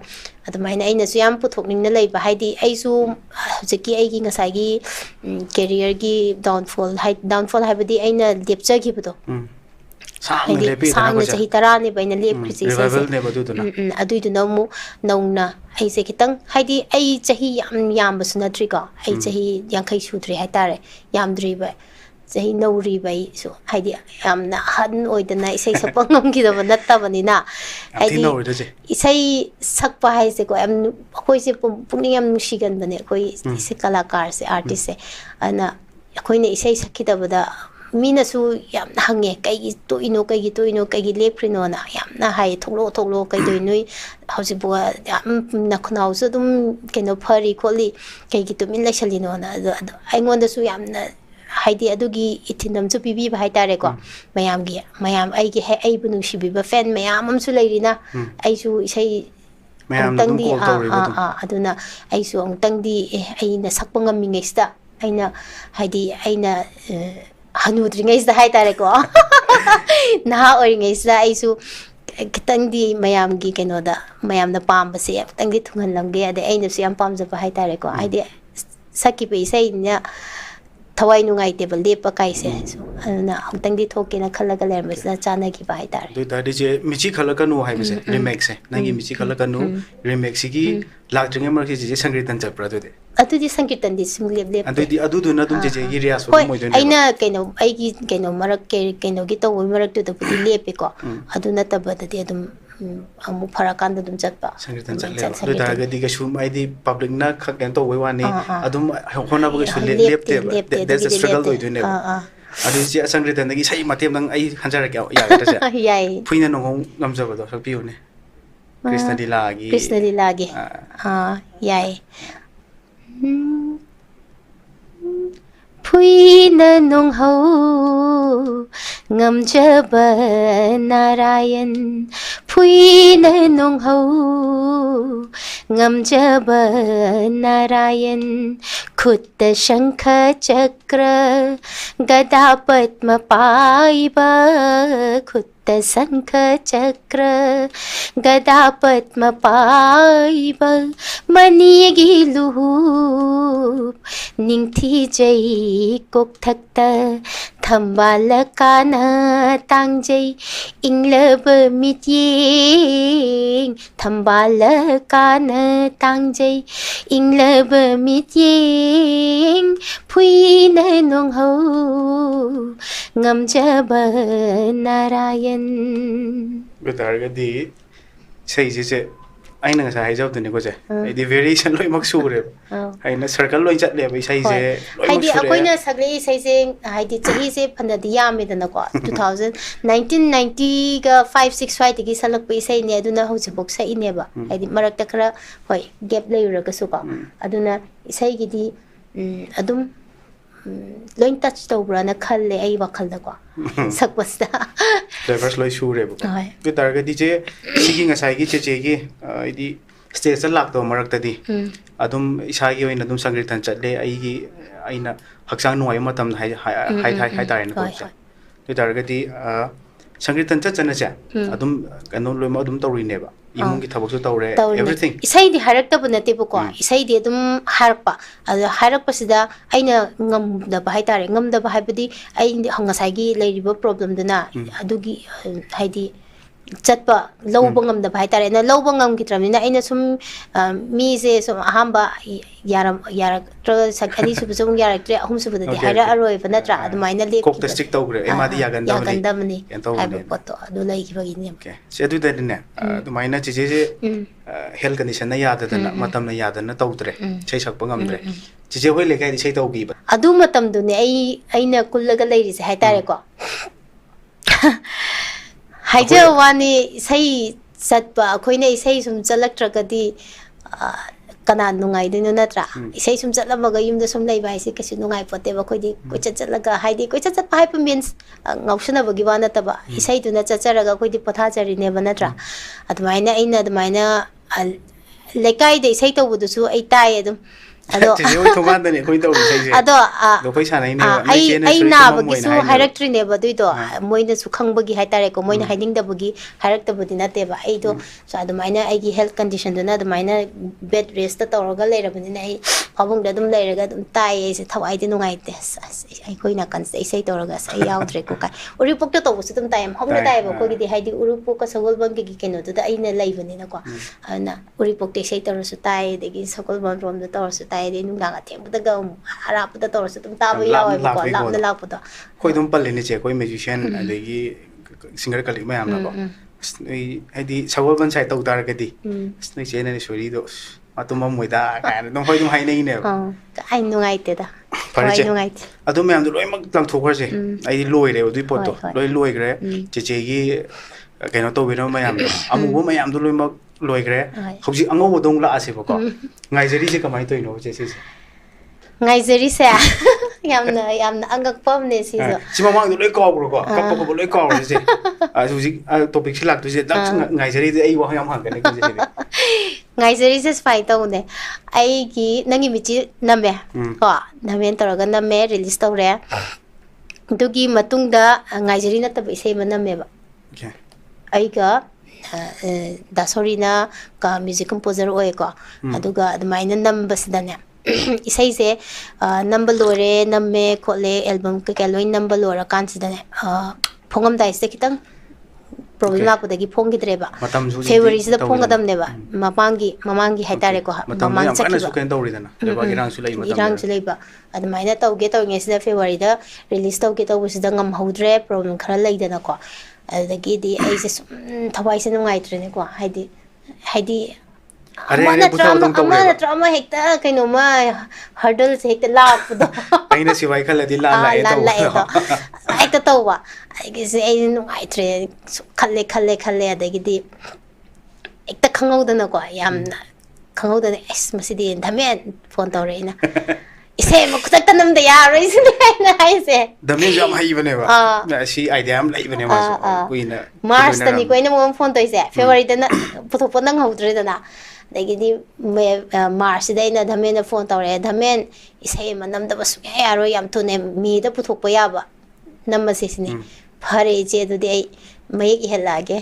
mana ayah siam putuk ning na lay bahai di ayah su seki ayah ngasai ki career ki downfall hai badi ayah dipsa ki betul. Sang Sahi Tarani by Nalip Adu no Nona, I say Kitang, Heidi, I Jahi Yam Basuna I Jahi Yankai Sutri Hatare, Yam Driba, Jahi no Riba, so Heidi am not hadn't or the night say Sapong Kid of Natavanina. I say Sakpa Haiseko, I'm Hoise Puniam Mushigan Baneko, Sikala cars, artist, and a Queen say Sakita with a Minasu yam hange kay to ino kay lepri na yam na hay tolo kay do inui hausi bua yam nakunaw so dum keno pari koli kay gito min la shalino na ay ngonda su yam na haydi adugi itinam su bibi ba haytare ko mayam ay gi ay bunung shibi ba fan mayam am su layri na ay su isay ang tangdi aduna ay su ang tangdi ay na sakpang amingesta ay na haydi ay na Hanudring the high tareko. Now or is that I so Tangdi Mayam Gikanoda, Mayam the Palm, but say, Tangi Tungan Langia, the end of Siam Palms of a high tareko. I did Saki say, thawai nungai te bal lepa kai se so na amtang di thoke na khalaga lermas na chana ki bai tar do ta je michi khalaga nu hai bese remake se nangi michi khalaga nu remake sigi lagtringe mar je sangritan chapra do de atu di sankirtan di sim lep lep adu do na dum je gi riya so moi do aina kaino ai gi kaino marak ke kaino gi to marak tu da pudi lepe ko adu na tabba da de dum amu pharakan da dum chatpa sangritan chatle do ta ga di ga shum ai di public na khaken to wai wani adum hona ba su lep te there's a struggle do do ne adu ji sangritan gi sai matem nang ai hanjar ga ya ta se yai phuina no ngam jaba do sak piu ne Krishna Lila gi yai Phuina nong ho ngam jaba Narayan Phuina nong ho ngam jaba Narayan khutta shankha chakra gada padma paiba khutta shankha chakra gada padma paiba manigi luhup ningthi jai kok thakta thambala kana tangjai inglab mityeng thambala kana tangjai inglab mityeng phuina nong ho ngam jaba Narayan betar ga di sei je aina nga sa hai jab dune ko je di variation loi mak su re aina circle loi chat le bai sai je hai di akoina sagle sai je hai di chahi se phanda di ya me dana ko 1990 ga 5 6 5 gi salak pai sai ne aduna hoje bok sai ne ba hai di marak ta khara hoi gap lei ra ga su ko aduna sai gi di adum loin touch tawbra na khalle ai wakhal da ko sakpasta flavors loi su re bu ke tar ga di je sigi nga sai gi che gi idi stage lak to marak ta di adum isa gi oina dum sangritan chatle ai gi aina haksang nuai matam hai tar na ko ke tar ga di sangritan chana cha adum kanu loi ma adum tawri ne ba imung gi thabak su tawre everything isai di harak ta bunate bu ko isai di adum harpa adu harak pasida aina ngam da ba hai tare ngam da ba hai budi ai hangasai gi leiriba problem duna adugi haidi chatpa lowba ngam da ba hai tare na lowba ngam ki tramina aina sum mi se sum ahamba yarak tra sakani su sum yarak tre ahum su budi haira aroi bana tra adu maina le kok ta stick tawre emadi yagan damni ai ba poto adu lai ki bagi ne okay se adu da ne adu maina je health condition na yada da matam na yada na tawdre sei sak pangam dre je hoi le kai sei taw gi ba adu matam du ne aina kullaga leiri se hai tare ko haija wani sai satpa akoina isai sum chalaktragadi kana nungai dinu natra isai sum chatlamaga yumda sum lei bai se kasu nungai pote ba khodi kocha chatlaga haidi kocha chat pai means ngausana bagi wana taba isai tu na chacharaga khodi potha chari ne banatra admaina aina admaina lekai de isai tawudu su ai tai adum ado ai na bagi su hierarchy ne ba duido moina su khangbagi haitare ko moina hiding da bagi hierarchy budi na te ba ai do so admaina ai gi health condition duna admaina bed rest ta tawraga leirabani na ai phabung da dum leiraga dum tai ai se thawai de nungai te ai koina kan se sai tawraga sai yaudre ko kai uri pok to bu su dum tai am hongna tai ba ko gi de haidi uri pok ka sagol bang gi keno da ai na laibani na ko ana uri pok te sai tawra su tai de gi sagol bang rom da tawra su tai de nung ga theng da ga harap da tawra su dum ta ba yaw ai ko lam da lak da koi dum pal ni che koi musician adegi singer kali ma am na ko ai sagol ban sai taw dar ga di nei che na ni sori do atum moi da ka dum hoi dum hai nei ne ai nungai te da ai nungai adu me am do loi mak tang thok se ai loi re du pot to loi gre che gi kaino to bino ma am amu bo ma am do loi mak loi gre hobji ango bo dong la ase ba ko ngai jeri se kamai to ino che se ngai jeri se yamna angak pom ne si zo si ma mang do loi ko bro ko kap ko loi ko se hobji topic si lak tu se dak ngai jeri de ai wa yam hang ne ko se ngai jeri se fai to ne ai gi nangi michi name ko namen taraga name release to re dugi matung da ngai jeri na tab isei maname ba ai ga da sorry na ka music composer oe ko aduga admaina number sidane isai se number lore namme khole album ke kaloi number lora kan sidane phongam dai se kitang problem la podagi phong gidreba February sida phong gadam neba mamangi haitare ko mamang sakki su ken dawri dana leba girang su lei matam girang su leiba admaina tawge tawge sida February da release tawge taw sida ngam hodre problem khara leidana ko adagi di ai se thawai se nungai trene ko haidi Ama hekta kaino ma hurdle se hekta la pudo aina si vai khala di la eto hekta tawa ai se ai nu ai tre khalle adagi di hekta khangau dana ko yamna khangau dana es masidi dhamen phone tawre ina ise mo kutak tanam da yaro isne na ai se dhamen jam hai bane ba si idea am lai bane ma kuina March tani ko ina mo phone to ise February dana puthop nang haudre dana Dagidi March day na dhamen na phone tawre dhamen isay manam da basu yaro yam tune mi da puthok pa yaba namma sisni phare je du de mayek ihelage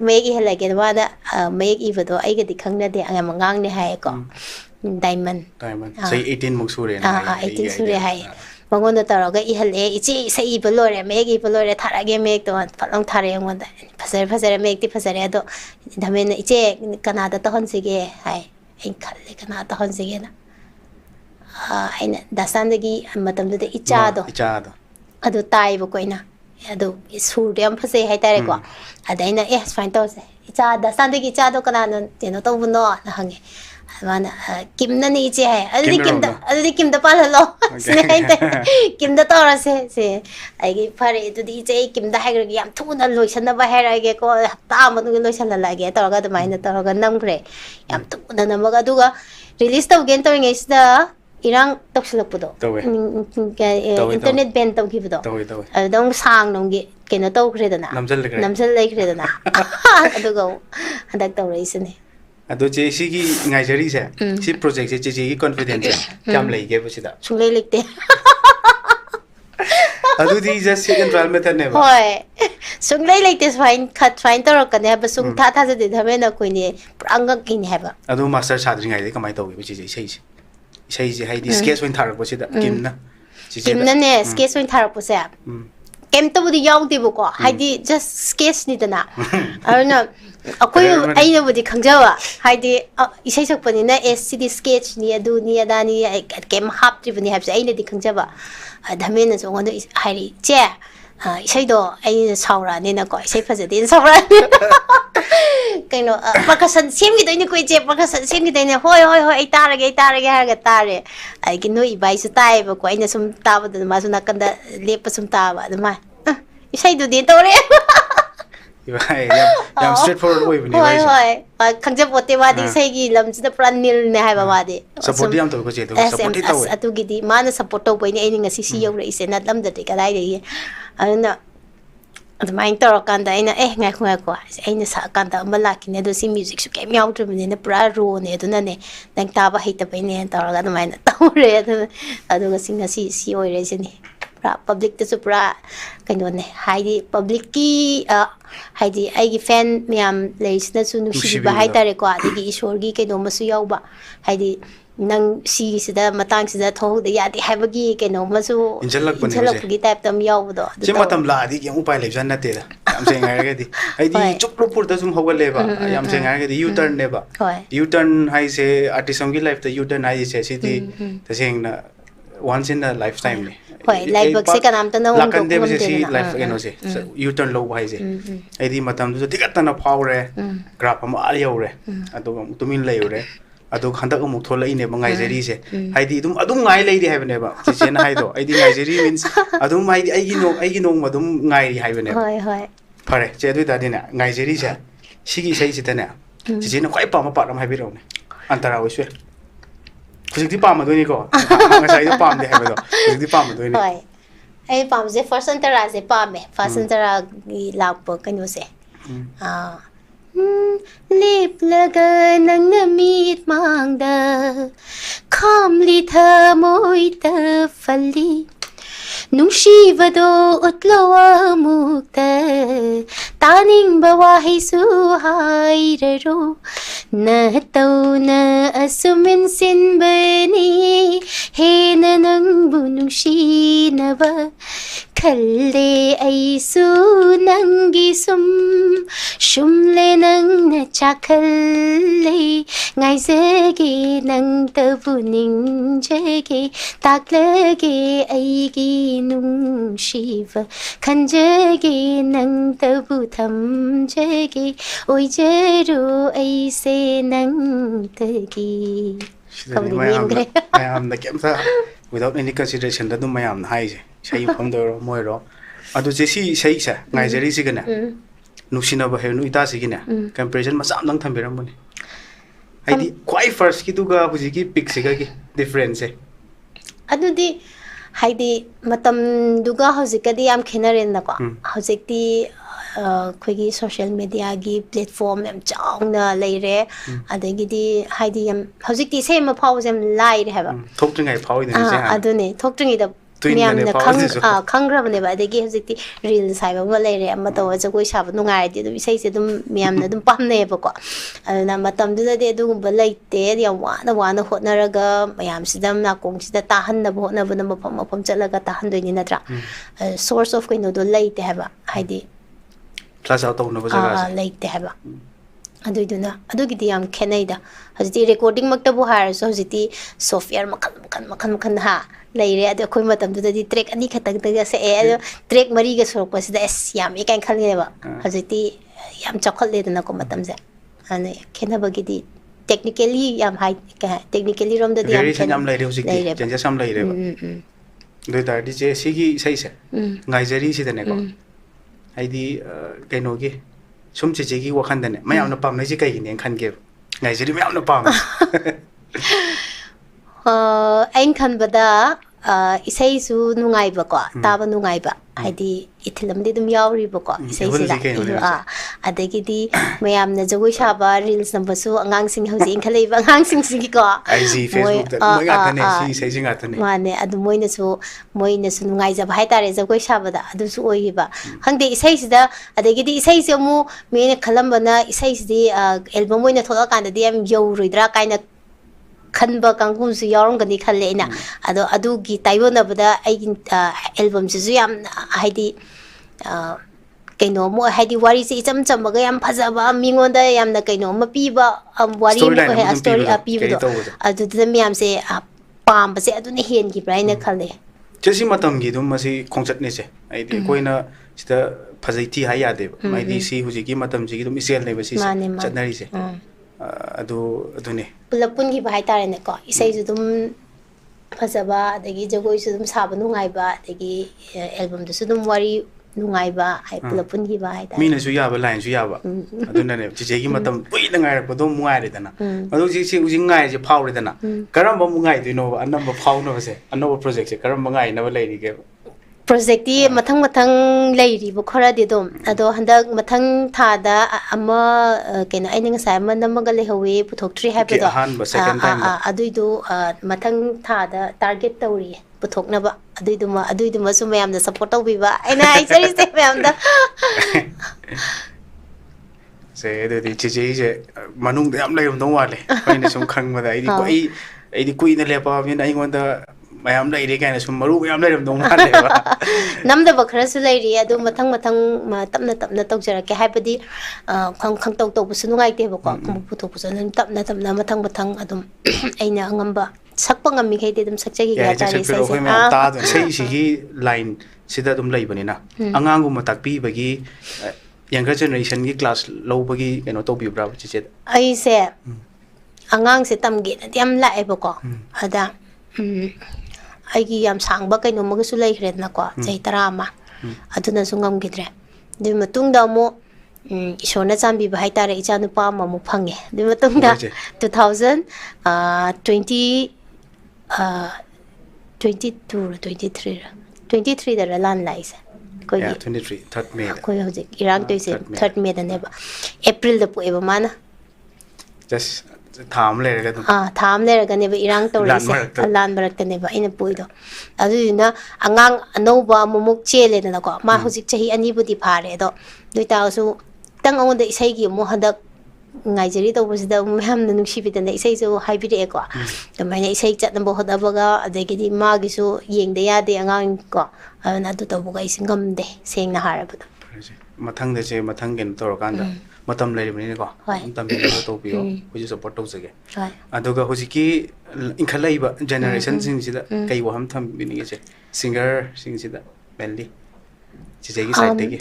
mayek ihelage wada mayek ibodo ai ga di khangna de angam ngang ne hai ko diamond say 18 muk sure na 18 sure hai Mangonda taraga ihale ichi sei bolore megi bolore tharage meg to phalong thare ngonda phasare meg ti phasare do dhamen ichi kanada to honsige hai in khalle kanada honsige na aina dasandagi matam de icha do adu tai bo koina adu sur yam phase hai tare ko adaina fine to se icha dasandagi icha do kanana teno to buno na hange Mana kim na ni che hai adi kim da pala lo sne hai ta kim da tora se ai gi phare tu di che kim da hai gi yam thu na loi san na ba hai ra ge ko ta ma nu loi san la la ge tor ga da mai na tor ga nam kre yam thu na na ma ga du ga release to gen to nge sta irang tok sulak pudo internet ban to gi pudo dong sang nong gi ke na to kre da na namsal lai kre da na adu ga handak to rai sne Ado je si ki ngai jari se si project se je ki confidence kam lai ge busida sungai likte adu di just second trial method ne ba hoi sungai likte fine tor ka ne ba sung tha je de dhame na koi ne pranga ki ne ba adu master sadri ngai de kamai to ge je sei je hai di sketch win thar busida kimna ne sketch win thar busa kem to budi yaw de ko haidi just sketch ni dana arna akoy aina budi khangjawa haidi isai sakpani na SCD sketch ni adu ni adani kem hap tri buni habse aina di khangjawa dhamen na songo hairi che isai do aina saura ni na ko isai phajade saura kaino percussion sem gi doini koi che percussion sem gi doini hoi ai tarage ha ga tare ai gi noi bai su tai ba ko aina sum ta ba da ma su nakanda lep sum ta ba da ma isai do de tore yam straightforward way bani hoi khangja pote wa di sai gi lam da pran nil ne hai ba wa de support yam to ko che to support ta we atu gi di mana support to bai ni ai ni ngasi si yau re ise na lam da te ka dai de ana admain tor kan da ina ngai ko aina sa kan da mala ki ne do si music su kem yaw tru ne pura ro ne do na ne dang ta ba hita bai ne tor ga admain tawre adu ga singa si oi re se ni pra public to supra kaino ne haidi public ki haidi ai gi fan myam leisna su nu si ba hai tare ko adi ishor gi kaino masu yaw ba haidi nang si sida matang sida thau de ya de habagi kaino masu injalak gi type tam yaw do je matam la di yang upai lejan na te da am se ngai ga di ai di chuklu pur da sum hogal le ba am se ngai ga di u turn ne ba u turn hai se artism gi life the u turn hai se si di ta seng na once in a lifetime ne hoi life bak se kanam ta na la kan de se si life again se u turn low hai se ai di matam du tikat ta na phau re graph am a yau re ado tumin le re ado khandak amuk thola ine bangai jeri se haidi adum ngai lei di haibne ba se na haido aidi ngai jeri means adum haidi ai gi nong madum ngai ri haibne hoi pare che du ta dina ngai jeri se sigi sei sitane se na khoi pa ma pa ram haibi ro ne antara wi se khujik pa ma do ni ko nga sai do pam de haibo do khujik pa ma do ni hoi ai pam se first antara se pa me first antara gi lap ko kanyo se Lip laga nang namit mangda Kamli tha moi ta falli Nungshivado utlawa mukta Taning bawahi suhairaro Nahtona asumin sinbani hena nang bunushi naba kalle aisu nangi shumle nang na chakalle ngai zege nang tabuning jege taklege aigi nung shiva kanjege nang tabu tham jege oi jeru aise nang tagi mayam na kemsa without any consideration da dum mayam na haise sai phom do moiro adu je si sai sa ngai jeri si gana nusina ba he nu ita si gina comparison ma sam dang thambiram bani aidi quite first ki duga buji ki pic si ga ki difference adu di haidi matam duga hojikadi am khenaren na ko hojikti khoi social media gi platform em changna leire adagidi haidi am hojikti same pause em lai haba thokjingai phawi de se adune thokjingi da miam na khangrabne ba adagi hojikti reels haiba ma leire amma to jagoi sab nungai di dum isai se dum miam na dum pamne ba ko na matam du de du ba leite ya wana hotnaraga mayam sidam na kong sida tahan na bo na ba mafam chalaga tahan doini natra source of kaino do leite haba haidi class out no bazaga leite haba aduiduna adugidi yam khenaida hajiti recording makta bu har so hajiti software makan ha leire adu khoi matam du di track ani khatang ta se e track mari ga sorok pasida es yam e kan khalne ba hajiti yam chakhal le dana ko matam se ane khena bagidi technically yam high technically rom da yam yam leire hajiti change sam leire ba do ta di je sigi sai se ngai jeri si dane ko aidi kaino gi sum che che gi wakhan dane mayam na pam nai ji kai gi khan ge ngai jeri mayam na pam ain khan bada isai su nungai ba ko taba nungai ba haidi ithilam de dum yauri ba ko isai sila adagi di mayam na jagoi shaba reels number su angang sing hauji khalei ba angang sing sing ko ai ji facebook da moi ga tane si sai sing atane mane adu moina su nungai ja ba hai tare jagoi shaba da adu su oi ba hangde isai sida adagi di isai se mu mene khalam bana isai sidi album moina thola kan da am yauroidra kaina khanba kangum su yarum gani khalle ina adu gi taibona bada ai album su yam haidi kaino mo haidi wari se cham cham ga yam phajaba mingonda yam na kaino ma piba wari mo he story a piba do adu da miam se pam ba se adu ne hen gi braina khalle chesi matam gi dum masi khongchat ne se ai di koina sita phajaiti ha ya de mai di si huji gi matam ji gi dum isel ne ba si chatnari se adune pulapun gi bai tare ne ko isai ju dum phajaba adagi jagoi su dum saba nungai ba adagi album du su dum wari nungai ba ai pulapun gi bai tare mina su ya ba line su ya ba aduna ne ji gi matam pui na ngai ko dum ngai re dana adu ji ji ngai je phau re dana karam ba ngai du no anam ba phau no se another project se karam ba ngai na ba lai ri ge project di mathang leiri bu khora di dom ado handak mathang tha da ama kena ai ninga sai man namaga le hawe puthok tri ha pe do adui du mathang tha da target tawri puthok na ba adui du ma su mayam da support taw bi ba aina ai seri se mayam da se de di chi je manung da am lai rom dong wa le aina sum khang ba da ai di kui na le pa min ai ngon da mayam lai re kaina sum maru mayam lai rom dong ma le ba namda ba khara su lai ri adu mathang ma tapna tawjara ke haibadi khang taw bu su nungai te ba ko puthok bu su tapna mathang adum aina ngamba sakpa ngami khai de dum sakchagi ga tari sai ta do sei sigi line sida dum lai bani na angang gu matak pi bagi younger generation gi class low bagi keno to bi bra chi che ai se angang se tam ge na yam lai ba ko ada ai gi yam sang ba kaino mag su lai khre na ko chai tarama aduna su ngam gidre de matung da mo isona chambi ba hai tare icha nu pa ma mu phange de matung da 2023 da lan lai se ko gi 23 3rd May ko hojik irang to se 3rd May da ne ba April da pu e ba mana just tham le ga tham le ga ne ba irang to re se lan barak ta ne ba ina pui do adu na angang anova mumuk chele na ko ma hojik chahi ani budi phare do doi ta su tang on da isai gi mo hadak ngaijari tawbasida yamna nungsibidana isaisu haibire ko tamaina isai chatnabo hodabaga adegidi magisu yengda yade angang ko ana adu tawbuga isingamde sengna harabada mathang de che mathang gen tor kanda matam leibni ko matam be to biyo huji support to jage aduga huji ki inkhalaiba generation sing sida kai waham tham bini che singer sing sida mainly che gi side de gi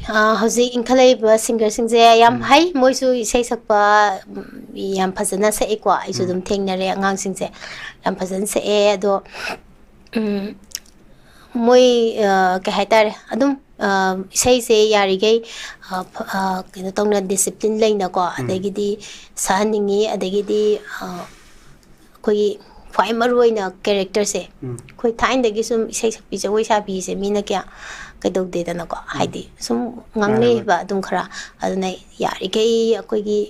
Hausi inkhalaiba singer sing je yam hai moisu isai sakpa yam phajana sa ekwa isu dum thengnare angang sing je yam phajana sa e ado moi ka haitare adum isai se yari gai kino tongna discipline laina ko adagidi sahaningi adagidi koi khwai maruina character se koi thain dagi sum isai sakpi jawai sabi se mina kya kaidode dana ko haidi sum ngangle ba dum khara aduna yari gai akoi gi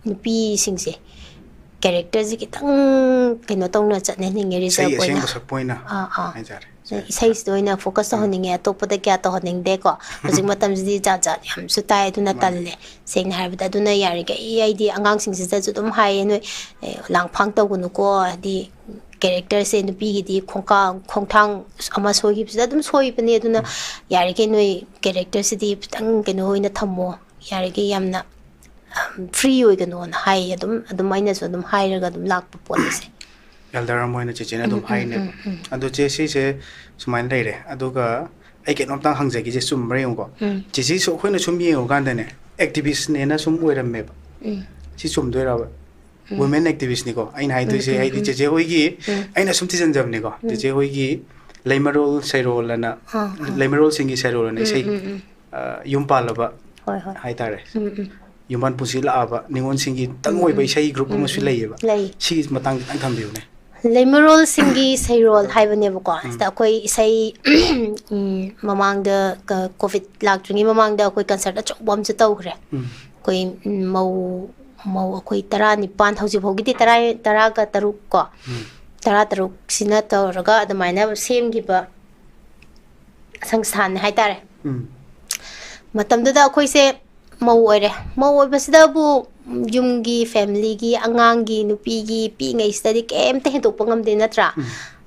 nupi sing se character ji kitang kino tongna chatne ninge reserve poina haijare isai doina focus on ninge atopada kya to honing de ko hojik matam ji ja ja yam su tai duna talle seng harbada duna yari ga id angang sing sida ju dum hai noi lang phang to gunu ko di character se nu pi gi di khongka khongthang ama soi gi sida dum soi bane duna yari ke noi character se di tang ke no hoina thammo yari ke yamna free oi ganu na hai adum aina so dum hai raga dum lak po se elder moina che chena dum hai ne adu che si se sumain dai re aduga ai ke nom tang hangje gi je sum bre yong ko chi si so khoina sum ye gan da ne activist ne na sum oiram me si sum doi ra women activist ni ko ain hai doi se ai di che hoi gi aina sum ti jan jam ni ko che hoi gi leimarol sairol na leimarol singi sairol na sei yum palaba hoi hoi hai tare Yuman pusi la aba ningon singi tangoi ba isai group ma su lei ba si matang tang tham biu ne Lemarol singi sairol haibane ba ko sta koi isai mamang da covid lak mamang da koi concert a chobam chu tau khre koi mau koi tara ni pan hauji bhogi ti tara ga taruk ko tara taruk sina tawraga adamaina sem gi ba sangsthan hai tare matam da koi se mau ore mau basida bu yumgi family gi angangi nupi gi pi ngai study kem te hedok pangam de natra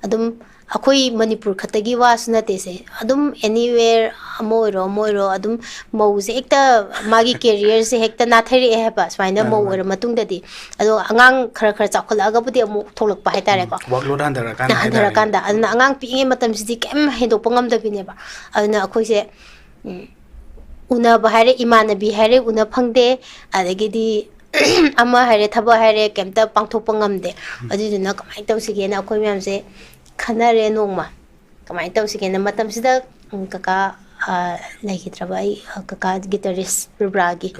adum akoi manipur khatagi was na te se adum anywhere moiro adum mau se ekta magi career se hekta na thari he ba swaina mau ore matung da di ado angang khara chakhol aga budi amu tholak pa hai tare ko workload handara kanda aduna angang pi ngai matam si kem hedok pangam da bi ne ba aduna akoi se una bahare imana bi hare una phangde adagidi ama hare thaba hare kemta pangthok pangamde aduduna kamai tawsige na akoi myam se khanare nongma kamai tawsige na matam sida kaka lagitraba ai kaka guitarist bragi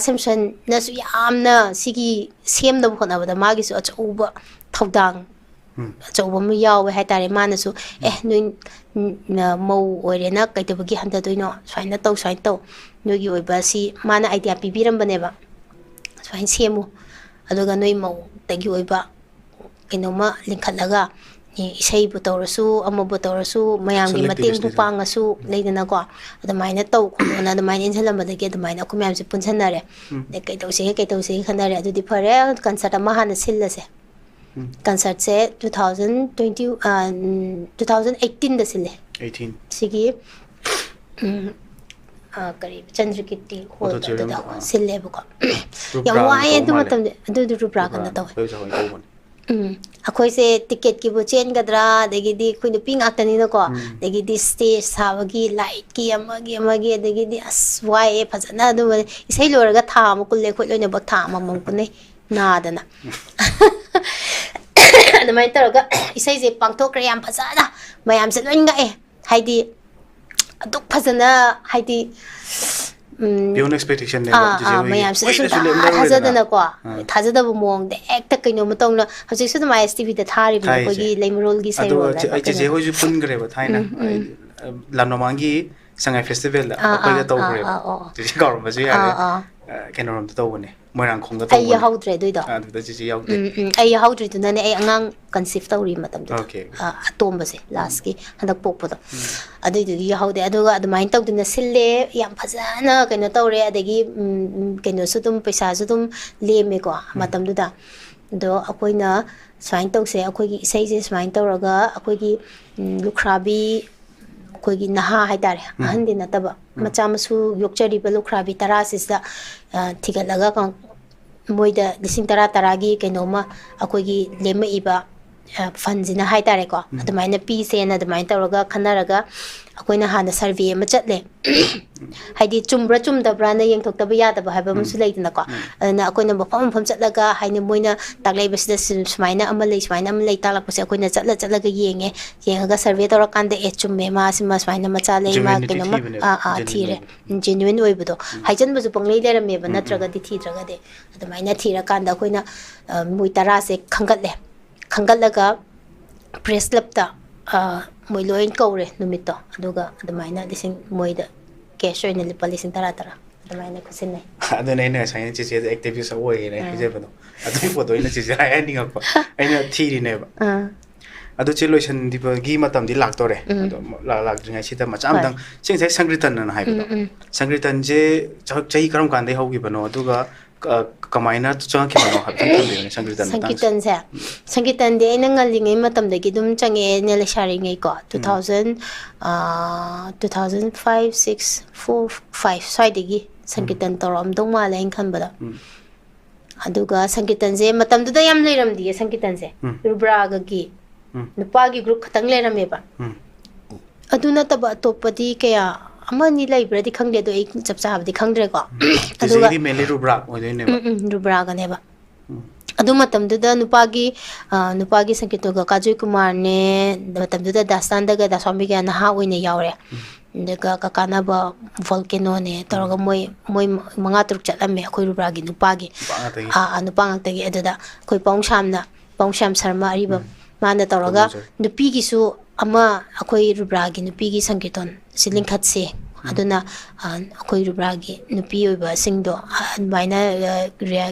Samson na su yamna sigi semda khona bada magi su achuba thodang chauba mu yawe hai tare manasu noi mau ore na kaitabagi handa doino swaina tau nogi oiba si mana idea pibiram bane ba swain semu aduga noi mau tagi oiba kinoma linkhallaga ni isai bu tawrasu amma bu tawrasu mayam gi mating bu pangasu leidana ko adamaina taw khona adamaina insalam badage adamaina kumyam se punsanare de kaitawse khanare adudi phare concert ama hana sillase concert se 2018 da sile 18 sigi kari chandrakirti hall da sile buka ya wae du matam du rupra kan da akhoi se ticket ki bu chen gadra degidi khoi ping aktani na ko degidi stage sabagi light ki amagi degidi aswae phajana du isai loraga tha ma kulle khoi loina bak tha ma mong pune na dana adamai taraga isai je pangthok yam phajana mayam se loin ga haidi aduk phajana haidi beyond expectation ne mayam se thajadana ko thajadaba mong de ekta kaino matong na hojik su ma STV da thari bi ko gi leimarol gi sai ro ai je ho ju pun gre ba thaina lamnomangi sangai festival da ko ga to gre ji gaur ma ji ya ꯀꯩꯅꯣꯔꯣꯝꯗ ꯇꯧꯕꯅꯦ ꯃꯣꯏꯔꯥꯡꯈꯣꯡꯗ ꯑꯩ ꯇꯧꯕꯅꯦ ꯌꯥꯎꯍꯧꯗ꯭ꯔꯦ ꯑꯗꯨꯏꯗꯣ ꯑꯗꯨꯗ ꯆꯤꯆꯦ ꯌꯥꯎꯗꯦ ꯑꯩ ꯌꯥꯎꯍꯧꯗ꯭ꯔꯤꯗꯨꯅꯅꯦ ꯑꯩ ꯑꯉꯥꯡ ꯀꯟꯁꯤꯞ ꯇꯧꯔꯤ ꯃꯇꯝꯗꯨꯗ ꯑꯣꯀꯦ ꯑꯇꯣꯝꯕꯁꯦ ꯂꯥꯁꯀꯤ ꯍꯟꯗꯛ ꯄꯣꯛꯄꯗꯣ ꯑꯗꯨꯏꯗꯨꯒꯤ ꯌꯥꯎꯍꯧꯗꯦ ꯑꯗꯨꯒ ꯑꯗꯨꯃꯥꯏꯅ ꯇꯧꯗꯅ ꯁꯤꯜꯂꯦ ꯌꯥꯝ ꯐꯖꯅ ꯀꯩꯅꯣ ꯇꯧꯔꯦ ꯑꯗꯒꯤ ꯀꯩꯅꯣꯁꯨ ꯑꯗꯨꯝ ꯄꯩꯁꯥꯁꯨ ꯑꯗꯨꯝ ꯂꯦꯝꯃꯦꯀꯣ ꯃꯇꯝꯗꯨꯗ ꯑꯗꯣ ꯑꯩꯈꯣꯏꯅ ꯁꯨꯃꯥꯏꯅ ꯇꯧꯁꯦ ꯑꯩꯈꯣꯏꯒꯤ ꯏꯁꯩꯁꯦ ꯁꯨꯃꯥꯏꯅ ꯇꯧꯔꯒ ꯑꯩꯈꯣꯏꯒꯤ ꯂꯨꯈ꯭ꯔꯥꯕꯤ ꯑꯩꯈꯣꯏꯒꯤ ꯅꯍꯥ ꯍꯥꯏꯇꯥꯔꯦ ꯑꯍꯟꯗꯤ ꯅꯠꯇꯕ ꯃꯆꯥ ꯃꯁꯨ ꯌꯣꯛꯆꯔꯤꯕ ꯂꯨꯈ꯭ꯔꯥꯕꯤ ꯇꯔꯥꯁꯤꯗ ꯊꯤꯒꯠꯂꯒ ꯃꯣꯏꯗ 10,000 ꯀꯩꯅꯣꯝꯃ ꯑꯩꯈꯣꯏꯒꯤ ꯂꯦꯝꯃꯛꯏꯕ ꯐꯟꯁꯤꯅ ꯍꯥꯏꯇꯥꯔꯦꯀꯣ ꯑꯗꯨꯃꯥꯏꯅ ꯄꯤꯁꯦꯅ ꯑꯗꯨꯃꯥꯏꯅ ꯇꯧꯔꯒ ꯈꯟꯅꯔꯒ ꯑꯩꯈꯣꯏꯅ ꯍꯥꯟꯅ ꯁꯔꯚꯦ ꯑꯃ ꯆꯠꯂꯦ ꯍꯥꯏꯗꯤ ꯆꯨꯝꯕ꯭ꯔꯥ ꯆꯨꯝꯗꯕ꯭ꯔꯥꯅ ꯌꯦꯡꯊꯣꯛꯇꯕ ꯌꯥꯗꯕ ꯍꯥꯏꯕ ꯑꯃꯁꯨ ꯂꯩꯗꯅꯀꯣ ꯑꯗꯨꯅ ꯑꯩꯈꯣꯏꯅ ꯃꯐꯝ ꯃꯐꯝ ꯆꯠꯂꯒ ꯍꯥꯏꯅ ꯃꯣꯏꯅ ꯇꯥꯛꯂꯛꯏꯕꯁꯤꯗ ꯁꯨꯃꯥꯏꯅ ꯑꯃ ꯂꯩ ꯁꯨꯃꯥꯏꯅ ꯑꯃ ꯂꯩ ꯇꯥꯛꯂꯛꯄꯁꯦ ꯑꯩꯈꯣꯏꯅ ꯆꯠꯂꯒ ꯌꯦꯡꯉꯒ ꯁꯔꯚꯦ ꯇꯧꯔꯀꯥꯟꯗ ꯆꯨꯝꯃꯦ ꯃꯥꯁꯤꯃ ꯁꯨꯃꯥꯏꯅ ꯃꯆꯥ ꯂꯩ ꯃꯥ ꯖꯦꯅꯨꯏꯟꯅꯤꯇꯤ ꯀꯩꯅꯣꯝꯃ ꯊꯤꯕꯅꯦꯕ ꯊꯤꯔꯦ ꯖꯦꯅꯨꯏꯟ ꯖꯦꯅꯨꯏꯟ ꯑꯣꯏꯕꯗꯣ ꯍꯥꯏꯖꯟꯕꯁꯨ ꯄꯪꯂꯩ ꯂꯩꯔꯝꯃꯦꯕ ꯅꯠꯇ꯭ꯔꯒꯗꯤ ꯊꯤꯗ꯭ꯔꯒꯗꯤ ꯑꯗꯨꯃꯥꯏꯅ ꯊꯤꯔꯀꯥꯟꯗ ꯑꯩꯈꯣꯏꯅ ꯃꯣꯏ 10ꯁꯦ ꯈꯟꯒꯠꯂꯦ ꯈꯟꯒꯠꯂꯒ ꯄ꯭ꯔꯦꯁ ꯀ꯭ꯂꯕꯇ ꯃꯣꯏ ꯂꯣꯏ ꯀꯧꯔꯦ ꯅꯨꯃꯤꯠꯇꯣ ꯑꯗꯨꯒ ꯑꯗꯨꯃꯥꯏꯅ ꯃꯣꯏꯗ ꯀꯦꯁ ꯑꯣꯏꯅ ꯂꯨꯄꯥ 10,000 ꯑꯗꯨꯃꯥꯏꯅ ꯈꯨꯠꯁꯤꯟꯅꯩ ꯑꯗꯨꯅ ꯑꯩꯅ ꯉꯁꯥꯏꯅ ꯆꯤꯆꯦꯗ ꯑꯦꯛꯇꯤꯚꯤꯁ ꯑꯣꯏꯌꯦꯅ ꯍꯥꯏꯖꯕꯗꯣ ꯑꯗꯨꯒꯤ ꯄꯣꯠꯇꯣ ꯑꯩꯅ ꯆꯤꯆꯦ ꯍꯥꯏꯍꯟꯅꯤꯡꯉꯛꯄ ꯑꯩꯅ ꯊꯤꯔꯤꯅꯦꯕ ꯑꯗꯨ ꯆꯦ ꯂꯣꯏꯁꯤꯟꯈꯤꯕꯒꯤ ꯃꯇꯝꯗꯤ ꯂꯥꯛꯇꯣꯔꯦ ꯑꯗꯣ ꯂꯥꯛꯇ꯭ꯔꯤꯉꯩꯁꯤꯗ ꯃꯆꯥ ꯑꯃꯇꯪ ꯆꯦ ꯉꯁꯥꯏ ꯁꯪꯀ꯭ꯔꯤꯇꯟ ꯍꯥꯏꯕꯗꯣ ꯁꯪꯀ꯭ꯔꯤꯇꯟꯁꯦ ꯆꯍꯤ ꯀꯔꯝ ꯀꯥꯟꯗꯩ ꯍꯧꯈꯤꯕꯅꯣ ꯑꯗꯨꯒ ꯀꯃꯥꯏꯅ ꯆꯪꯉꯛꯈꯤꯕꯅꯣ ꯍꯥꯏꯐꯦꯠꯇꯪ ꯊꯝꯕꯤꯌꯨꯅꯦ ꯁꯪꯀ꯭ꯔꯤꯇꯟ ꯃꯇꯥꯡꯁꯦ ꯁꯪꯀꯤꯔꯇꯟꯗꯤ ꯑꯩꯅ ꯉꯜꯂꯤꯉꯩ ꯃꯇꯝꯗꯒꯤ ꯑꯗꯨꯝ ꯆꯪꯉꯛꯑꯦ ꯂꯩꯁꯥꯔꯤꯉꯩꯀꯣ 2005, 6, 4, 5 ꯁ꯭ꯋꯥꯏꯗꯒꯤ ꯁꯪꯀꯤꯔꯇꯟ ꯇꯧꯔꯛꯑꯝꯗꯧ ꯃꯥꯜꯂꯦ ꯑꯩꯅ ꯈꯟꯕꯗ ꯑꯗꯨꯒ ꯁꯪꯀꯤꯔꯇꯟꯁꯦ ꯃꯇꯝꯗꯨꯗ ꯌꯥꯝ ꯂꯩꯔꯝꯗꯤꯌꯦ ꯁꯪꯀꯤꯔꯇꯟꯁꯦ ꯔꯨꯕ꯭ꯔꯥꯒꯒꯤ ꯅꯨꯄꯥꯒꯤ ꯒ꯭ꯔꯨꯞ ꯈꯛꯇꯪ ꯂꯩꯔꯝꯃꯦꯕ ꯑꯗꯨ ꯅꯠꯇꯕ ꯑꯇꯣꯞꯄꯗꯤ ꯀꯌꯥ ꯑꯃꯅꯤ ꯂꯩꯕ꯭ꯔꯗꯤ ꯈꯪꯗꯦ ꯑꯗꯣ ꯑꯩ ꯆꯞ ꯆꯥꯕꯗꯤ ꯈꯪꯗ꯭ꯔꯦꯀꯣ ꯑꯗꯨꯒ ꯆꯤꯆꯦꯒꯤꯗꯤ ꯃꯦꯟꯂꯤ ꯔꯨꯕ꯭ꯔꯥ ꯑꯣꯏꯗꯣꯏꯅꯦꯕ ꯔꯨꯕ꯭ꯔꯥꯒꯅꯦꯕ ꯑꯗꯨ ꯃꯇꯝꯗꯨꯗ ꯅꯨꯄꯥꯒꯤ ꯁꯪꯀꯤꯔꯇꯟꯒ ꯀꯥꯖꯣꯏ ꯀꯨꯃꯥꯔꯅꯦ ꯃꯇꯝꯗꯨꯗ ꯗꯥꯁꯇꯥꯟꯗꯒ ꯗꯥꯁꯋꯥꯃꯤꯒ ꯅꯍꯥ ꯑꯣꯏꯅ ꯌꯥꯎꯔꯦ ꯑꯗꯨꯒ ꯀꯀꯥꯅꯕ ꯚꯣꯜꯀꯦꯅꯣꯅꯦ ꯇꯧꯔꯒ ꯃꯣꯏ 5-6 ꯆꯠꯂꯝꯃꯦ ꯑꯩꯈꯣꯏ ꯔꯨꯕ꯭ꯔꯥꯒꯤ ꯅꯨꯄꯥꯒꯤ ꯅꯨꯄꯥ ꯉꯥꯛꯇꯒꯤ ꯅꯨꯄꯥ ꯉꯥꯛꯇꯒꯤ ꯑꯗꯨꯗ ꯑꯩꯈꯣꯏ ꯄꯥꯎꯁ꯭ꯌꯥꯝ ꯁꯔꯃ ꯑꯔꯤꯕꯝ ꯃꯥꯅ ꯇꯧꯔꯒ ꯀꯝꯄꯣꯖꯔ ꯅꯨꯄꯤꯒꯤꯁꯨ ꯑꯃ ꯑꯩꯈꯣꯏ ꯔꯨꯕ꯭ꯔꯥꯒꯤ ꯅꯨꯄꯤꯒꯤ ꯁꯪꯀꯤꯔꯇꯟ ꯁꯤ ꯂꯤꯡꯈꯠꯁꯦ ꯑꯗꯨꯅ ꯑꯩꯈꯣꯏ ꯔꯨꯕ꯭ꯔꯥꯒꯤ ꯅꯨꯄꯤ ꯑꯣꯏꯕꯁꯤꯡꯗꯣ ꯑꯗꯨꯃꯥꯏꯅ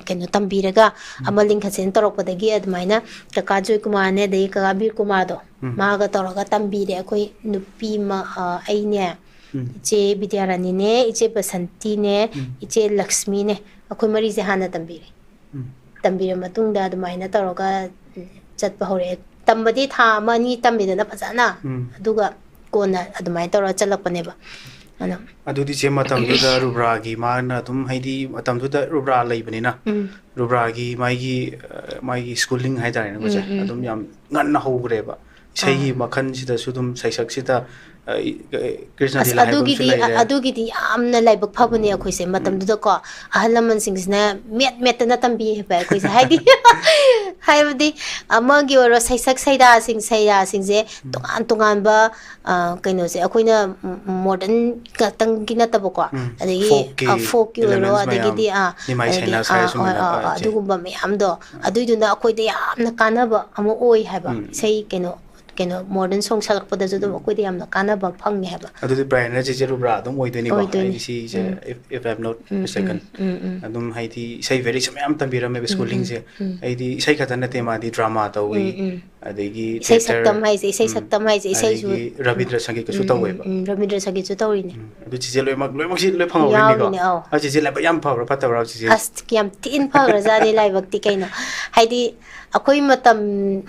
ꯀꯩꯅꯣ ꯇꯝꯕꯤꯔꯒ ꯑꯃ ꯂꯤꯡꯈꯠꯁꯦꯅ ꯇꯧꯔꯛꯄꯗꯒꯤ ꯑꯗꯨꯃꯥꯏꯅ ꯀꯀꯥ ꯖꯣꯏ ꯀꯨꯃꯥꯔꯅꯦ ꯑꯗꯒꯤ ꯀꯀꯥ ꯕꯤꯔ ꯀꯨꯃꯥꯔꯗꯣ ꯃꯥꯒ ꯇꯧꯔꯒ ꯇꯝꯕꯤꯔꯦ ꯑꯩꯈꯣꯏ ꯅꯨꯄꯤ ꯑꯩꯅꯦ ꯏꯆꯦ ꯕꯤꯗ꯭ꯌꯥꯔꯥꯅꯤꯅꯦ ꯏꯆꯦ ꯕꯁꯟꯇꯤꯅꯦ ꯏꯆꯦ ꯂꯛꯁꯃꯤꯅꯦ ꯑꯩꯈꯣꯏ ꯃꯔꯤꯁꯦ ꯍꯥꯟꯅ ꯇꯝꯕꯤꯔꯦ ꯇꯝꯕꯤꯔ ꯃꯇꯨꯡꯗ ꯑꯗꯨꯃꯥꯏꯅ ꯇꯧꯔꯒ ꯆꯠꯄ ꯍꯧꯔꯛꯑꯦ ꯇꯝꯕꯗꯤ ꯊꯥ 1-2 ꯇꯝꯃꯤꯗꯅ ꯐꯖꯅ ꯑꯗꯨꯒ ꯀꯣꯟꯅ ꯑꯗꯨꯃꯥꯏꯅ ꯇꯧꯔꯒ ꯆꯠꯂꯛꯄꯅꯦꯕ ꯑꯗꯨꯗꯤ ꯆꯦ ꯃꯇꯝꯗꯨꯗ ꯔꯨꯕ꯭ꯔꯥꯒꯤ ꯃꯥꯅ ꯑꯗꯨꯝ ꯍꯥꯏꯗꯤ ꯃꯇꯝꯗꯨꯗ ꯔꯨꯕ꯭ꯔꯥ ꯂꯩꯕꯅꯤꯅ ꯔꯨꯕ꯭ꯔꯥꯒꯤ ꯃꯥꯒꯤ ꯁ꯭ꯀꯨꯂꯤꯡ ꯍꯥꯏꯇꯥꯔꯦꯅꯦꯀꯣ ꯆꯦ ꯑꯗꯨꯝ ꯌꯥꯝ ꯉꯟꯅ ꯍꯧꯈ꯭ꯔꯦꯕ ꯏꯁꯩꯒꯤ ꯃꯈꯜꯁꯤꯗꯁꯨ ꯑꯗꯨꯝ ꯁꯩꯁꯛꯁꯤꯗ ꯀ꯭ꯔꯤꯁꯅ ꯂꯤꯂꯥ ꯍꯥꯏꯕ ꯑꯃꯁꯨ ꯂꯩꯔꯦ ꯑꯗꯨꯒꯤꯗꯤ ꯌꯥꯝꯅ ꯂꯥꯏꯕꯛ ꯐꯕꯅꯦ ꯑꯩꯈꯣꯏꯁꯦ ꯃꯇꯝꯗꯨꯗꯀꯣ ꯑꯍꯜ ꯂꯃꯟꯁꯤꯡꯁꯤꯅ ꯃꯦꯠꯇꯅ ꯇꯝꯕꯤꯌꯦꯕ ꯑꯩꯈꯣꯏꯁꯦ ꯍꯥꯏꯕꯗꯤ ꯑꯃꯒꯤ ꯑꯣꯏꯔꯣ ꯁꯩꯔꯥꯁꯤꯡꯁꯦ ꯇꯣꯉꯥꯟꯕ ꯀꯩꯅꯣꯁꯦ ꯑꯩꯈꯣꯏꯅ ꯃꯣꯗꯔꯟ ꯈꯛꯇꯪꯒꯤ ꯅꯠꯇꯕꯀꯣ ꯑꯗꯒꯤ ꯐꯣꯛꯀꯤ ꯑꯣꯏꯔꯣ ꯑꯗꯒꯤꯗꯤ ꯑꯗꯨꯒꯨꯝꯕ ꯃꯌꯥꯝꯗꯣ ꯑꯗꯨꯏꯗꯨꯅ ꯑꯩꯈꯣꯏꯗ ꯌꯥꯝꯅ ꯀꯥꯟꯅꯕ ꯑꯃ ꯑꯣꯏ ꯍꯥꯏꯕ ꯏꯁꯩ ꯀꯩꯅꯣ ꯃꯣꯗꯔꯟ ꯁꯣꯡ ꯁꯛꯂꯛꯄꯗꯁꯨ ꯑꯗꯨꯝ ꯑꯩꯈꯣꯏꯗ ꯌꯥꯝꯅ ꯀꯥꯟꯅꯕ ꯐꯪꯉꯦ ꯍꯥꯏꯕ ꯑꯗꯨꯗꯤ ꯕ꯭ꯔꯥꯏꯟꯅ ꯆꯤꯆꯦ ꯔꯨꯕ꯭ꯔꯥ ꯑꯗꯨꯝ ꯑꯣꯏꯗꯣꯏꯅꯤꯀꯣ ꯑꯩꯒꯤ ꯁꯤꯁꯦ if I'm not mistaken ꯑꯗꯨꯝ ꯍꯥꯏꯗꯤ ꯏꯁꯩ ꯚꯦꯔꯤꯁ ꯃꯌꯥꯝ ꯇꯝꯕꯤꯔꯝꯃꯦꯕ ꯁ꯭ꯀꯨꯂꯤꯡꯁꯦ ꯑꯩꯗꯤ ꯏꯁꯩ ꯈꯛꯇ ꯅꯠꯇꯦ ꯃꯥꯗꯤ ꯗ꯭ꯔꯥꯃꯥ ꯇꯧꯏ ꯑꯗꯒꯤ ꯏꯁꯩ ꯁꯛꯇꯝ ꯍꯥꯏꯁꯦ ꯏꯁꯩꯁꯨ ꯑꯗꯒꯤ ꯔꯕꯤꯟꯗ꯭ꯔ ꯁꯪꯒꯤꯠꯀꯁꯨ ꯇꯧꯋꯦꯕ ꯔꯕꯤꯟꯗ꯭ꯔ ꯁꯪꯒꯤꯠꯁꯨ ꯇꯧꯔꯤꯅꯦ ꯑꯗꯨ ꯆꯤꯆꯦ ꯂꯣꯏꯅꯃꯛꯁꯤ ꯂꯣꯏ ꯐꯪꯍꯧꯔꯤꯅꯤꯀꯣ ꯌꯥꯎꯔꯤꯅꯦ ꯑꯧ ꯆꯤꯆꯦ ꯂꯥꯏꯕꯛ ꯌꯥꯝ ꯐꯕ꯭ꯔꯥ ꯐꯠꯇꯕ꯭ꯔꯥ ꯆꯤꯆꯦ ꯌꯥꯝ ꯊꯤꯅ ꯐꯈ꯭ꯔꯖꯥꯠꯅꯤ ꯂꯥꯏꯕꯛꯇꯤ ꯀꯩꯅꯣ ꯍꯥꯏꯗꯤ ꯑꯩꯈꯣꯏ ꯃꯇꯝ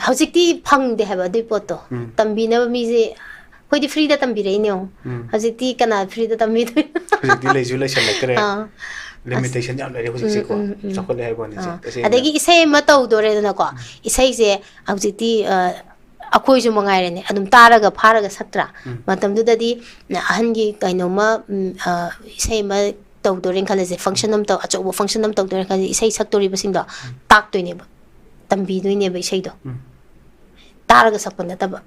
ꯍꯧꯖꯤꯛꯇꯤ ꯐꯪꯗꯦ ꯍꯥꯏꯕ ꯑꯗꯨꯏ ꯄꯣꯠꯇꯣ ꯇꯝꯕꯤꯅꯕ ꯃꯤꯁꯦ ꯑꯩꯈꯣꯏꯗꯤ ꯐ꯭ꯔꯤꯗ ꯇꯝꯕꯤꯔꯛꯏꯅꯦ ꯍꯧꯖꯤꯛꯇꯤ ꯀꯅꯥ ꯐ꯭ꯔꯤꯗ ꯇꯝꯕꯤꯗꯣꯏꯅꯣ ꯍꯧꯖꯤꯛꯇꯤ ꯂꯩꯁꯨ ꯂꯩꯁꯜꯂꯛꯇ꯭ꯔꯦ ꯂꯤꯃꯤꯇꯦꯁꯟ ꯌꯥꯝ ꯂꯩꯔꯦ ꯍꯧꯖꯤꯛꯁꯦꯀꯣ ꯆꯥꯎꯈꯠꯂꯦ ꯍꯥꯏꯕ ꯋꯥꯅꯤ ꯇꯁꯦꯡꯅ ꯑꯗꯒꯤ ꯏꯁꯩ ꯑꯃ ꯇꯧꯗꯣꯔꯦꯗꯅꯀꯣ ꯏꯁꯩꯁꯦ ꯍꯧꯖꯤꯛꯇꯤ ꯑꯩꯈꯣꯏꯁꯨ ꯃꯉꯥꯏꯔꯦꯅꯦ ꯑꯗꯨꯝ ꯇꯥꯔꯒ ꯐꯥꯔꯒ ꯁꯛꯇ꯭ꯔꯥ ꯃꯇꯝꯗꯨꯗꯗꯤ ꯑꯍꯟꯒꯤ ꯀꯩꯅꯣꯝꯃ ꯏꯁꯩ ꯑꯃ ꯇꯧꯗꯣꯔꯦꯅ ꯈꯜꯂꯁꯦ ꯐꯪꯁꯟ ꯑꯃ ꯑꯆꯧꯕ ꯐꯪꯁꯟ ꯑꯃ ꯇꯧꯗꯣꯔꯦꯅ ꯈꯜꯂꯁꯦ ꯏꯁꯩ ꯁꯛꯇꯣꯔꯤꯕꯁꯤꯡꯗꯣ ꯇꯥꯛꯇꯣꯏꯅꯦꯕ ꯇꯝꯕꯤꯗꯣꯏꯅꯦꯕ ꯏꯁꯩꯗꯣ ꯇꯥꯔꯒ ꯁꯛꯄ ꯅꯠꯇꯕ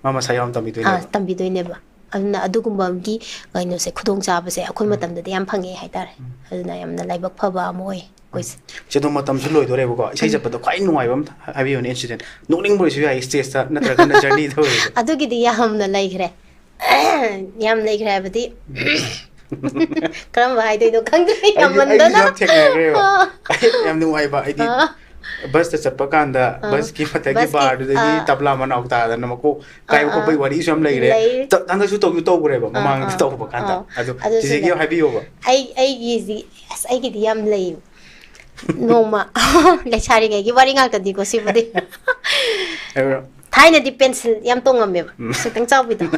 ꯃꯥ ꯃꯁꯥ ꯌꯥꯎꯅ ꯇꯝꯕꯤꯗꯣꯏꯅꯦꯕ ꯇꯝꯕꯤꯗꯣꯏꯅꯦꯕ ꯑꯗꯨꯅ ꯑꯗꯨꯒꯨꯝꯕꯒꯤ ꯀꯩꯅꯣꯁꯦ ꯈꯨꯗꯣꯡꯆꯥꯕꯁꯦ ꯑꯩꯈꯣꯏ ꯃꯇꯝꯗꯗꯤ ꯌꯥꯝ ꯐꯪꯉꯦ ꯍꯥꯏꯇꯥꯔꯦ ꯑꯗꯨꯅ ꯌꯥꯝꯅ ꯂꯥꯏꯕꯛ ꯐꯕ ꯑꯃ ꯑꯣꯏ ꯑꯩꯈꯣꯏꯁꯦ ꯆꯦꯗꯣ ꯃꯇꯝꯁꯨ ꯂꯣꯏꯗꯣꯔꯦꯕꯀꯣ ꯏꯁꯩ ꯆꯠꯄꯗ ꯈ꯭ꯋꯥꯏ ꯅꯨꯡꯉꯥꯏꯕ ꯑꯃ ꯍꯥꯏꯕꯤꯌꯨꯅꯦ ꯏꯟꯁꯤꯗꯦꯟ ꯅꯣꯛꯅꯤꯡꯕ ꯑꯣꯏꯁꯨ ꯌꯥꯏ ꯁ꯭ꯇꯦꯖꯇ ꯅꯠꯇ꯭ꯔꯒꯅ ꯖꯔꯅꯤꯗ ꯑꯣꯏꯔꯁꯨ ꯑꯗꯨꯒꯤꯗꯤ ꯌꯥꯝꯅ ꯂꯩꯈ꯭ꯔꯦ ꯌꯥꯝ ꯂꯩꯈ꯭ꯔꯦ ꯍꯥꯏꯕꯗꯤ Karam bahai doi do kang doi I yamanda na. just take care. I am the wife. I did. Bus the Sapakanda, bus keep attacking bar to the Tabla Manauta, and Namako, Kai Kopi, what is some lady. Tanda should talk you to whatever, among the top of Kanta. Is it happy over? I get yam lame. No ma. Let's hurry, give worrying out the Digo Sibody. Tiny the pencil, yam tongue of me. Sitting out with them.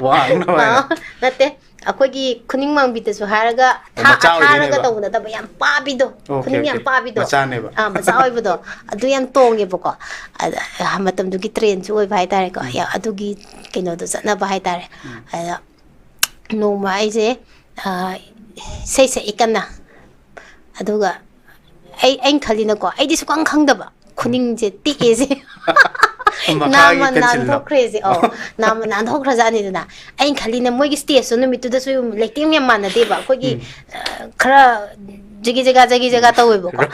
Wow, Nate. Akogi kuning mang bitas haraga haraga to na taba yam pabido kuning yam pabido macha oibodo adu yam tonge boko matam du gi train chu oi bhai tare ko ya adu gi kino do chana bhai tare no mai je sei ikana aduga ai khalina ko ai disu kang khang daba kuning je ti e je nama nan thok crazy nama nan thok rajani duna ai khalina moi gi stage so numi tu da so lecting me man de ba ko gi khara jigi jaga tawe boko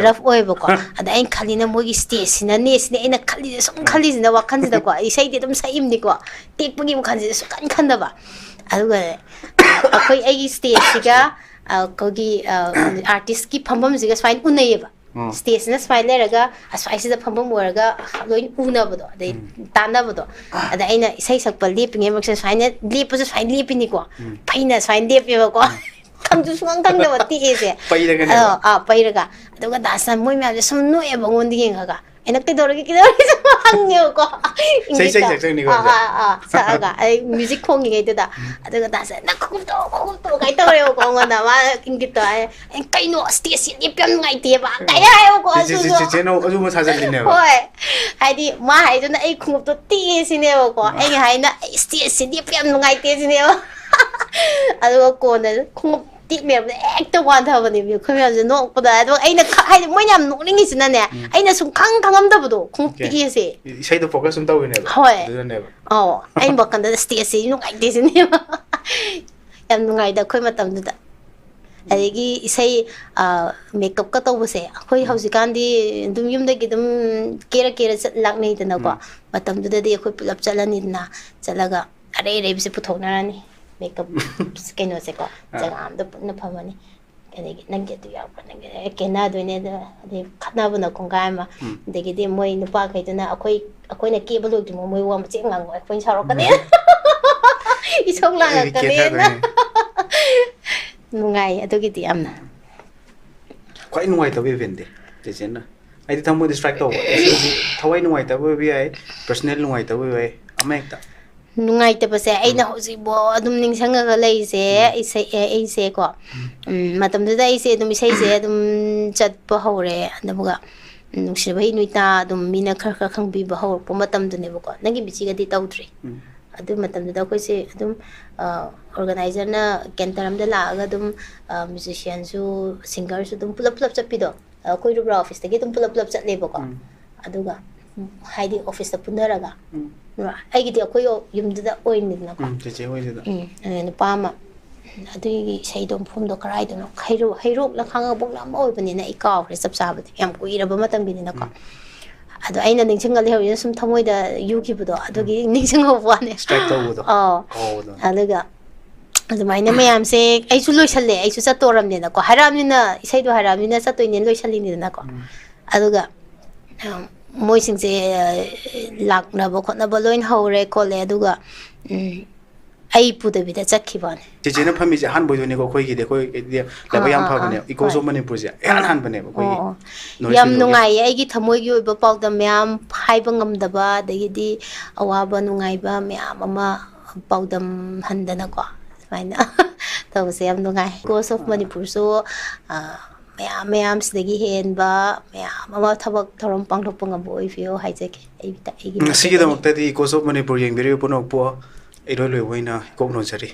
rough oi boko ada ai khalina moi gi stage sina ne sina ina khali sum khali sina wa khan da ko ai sai de dum sai im ni ko tek pugi mu khan ji so kan da ba aduga akoi ai gi stage siga ko gi artist ki phambam jiga fine unai ba stage na smile leraga aswai sida phambam waraga loin unabado de tanabado ada aina isai sakpa lepinge maksa fine lepu so fine lepini ko paina fine lepi ko kangju sungang kangda wati ese pairaga aduga dasan moi ma sum no e bangon di ngaga enak te doragi kidori hangyo ko sei ni ko saga ai music khong ngai da aduga dasan na khum to kai to re ko ngana ma kingito ai kai no stage ni pyam ngai te ba kai ai ko je no azu ma sajal ni ne hoi ai di ma hai na ai khum to ti si ne ko ai hai na stage ni pyam ngai te si ne aduga ko na khum me ekta wan tha bani mi khoi ya no pada do aina hai moi nyam no ning isina ne aina sum khang khangam da bodo khung ti se sai do focus sum taw ne hoi ain ba kan da stage se no ngai de ne yam no ngai da khoi matam da adegi isai makeup ka taw se khoi hausi kan di dum yum da gi dum kera lak nei da na ko matam da de khoi pulap chalani na chalaga are re se puthona ni makeup skin was ko jangam do na phamani kene nangge tu ya pa nangge kena do ne da de khana bu na kongai ma de gi de moi nu pa khai na akoi na ke balo du moi wa ma che ngang ko akoi saro ka ne isong la ka ne na nungai adu gi ti amna kwai nungai ta be vende de chen na ai di thamo distract to thawai nungai ta be ai personal nungai ta be ai amekta nungai ta pase aina hoji bo adum ning sanga ga lei se ai se ko matam da ai se dum sai se dum chat pa hore adabuga nungsi bai nuita dum mina khar khang bi ba hor po matam du ne ko nangi bichi ga di tawtri adu matam da ko se adum organizer na kentaram da la ga dum musician su singer su dum pulap chapido koi rubra office ta gi dum pulap chat le ko aduga haidi office ta punaraga ai gidi akoi yumda oin na ko che oi da ne pama adu sei dom phum do karai do khairo la khanga bok lam oi bani na ikaw re sab sab yam ko ira ba matam bi na ko adu aina ningsing gal he sum thamoi da yu ki bu do adu gi ningsing ho wa ne strike to bu do aluga adu mai na mayam se ai su loi challe ai su sa toram ne na ko haram ni na sei do haram ni na sa toi ne loi chali ni na ko aduga moi sing se lak na bo khona bo loin hore ko le aduga ai pu de bi da chakhi ban je na phami je han boi do ne ko khoi gi de khoi la ba yam pha bane iko so manipur je han bane ko yam nungai ai gi thamoi gi oiba paw da myam phai ba ngam da ba de gi di awa ba nungai ba myam ama paw dam handana ko maina to se yam nungai course of manipur so ma'am सिदगी हेनबा ma'am अमा थबक थरम पांगथोक ngam boi fio haijek ai ta ai gi sigi da mukta di ko so manipur yeng beri puno po ai roi loi boina ko no jari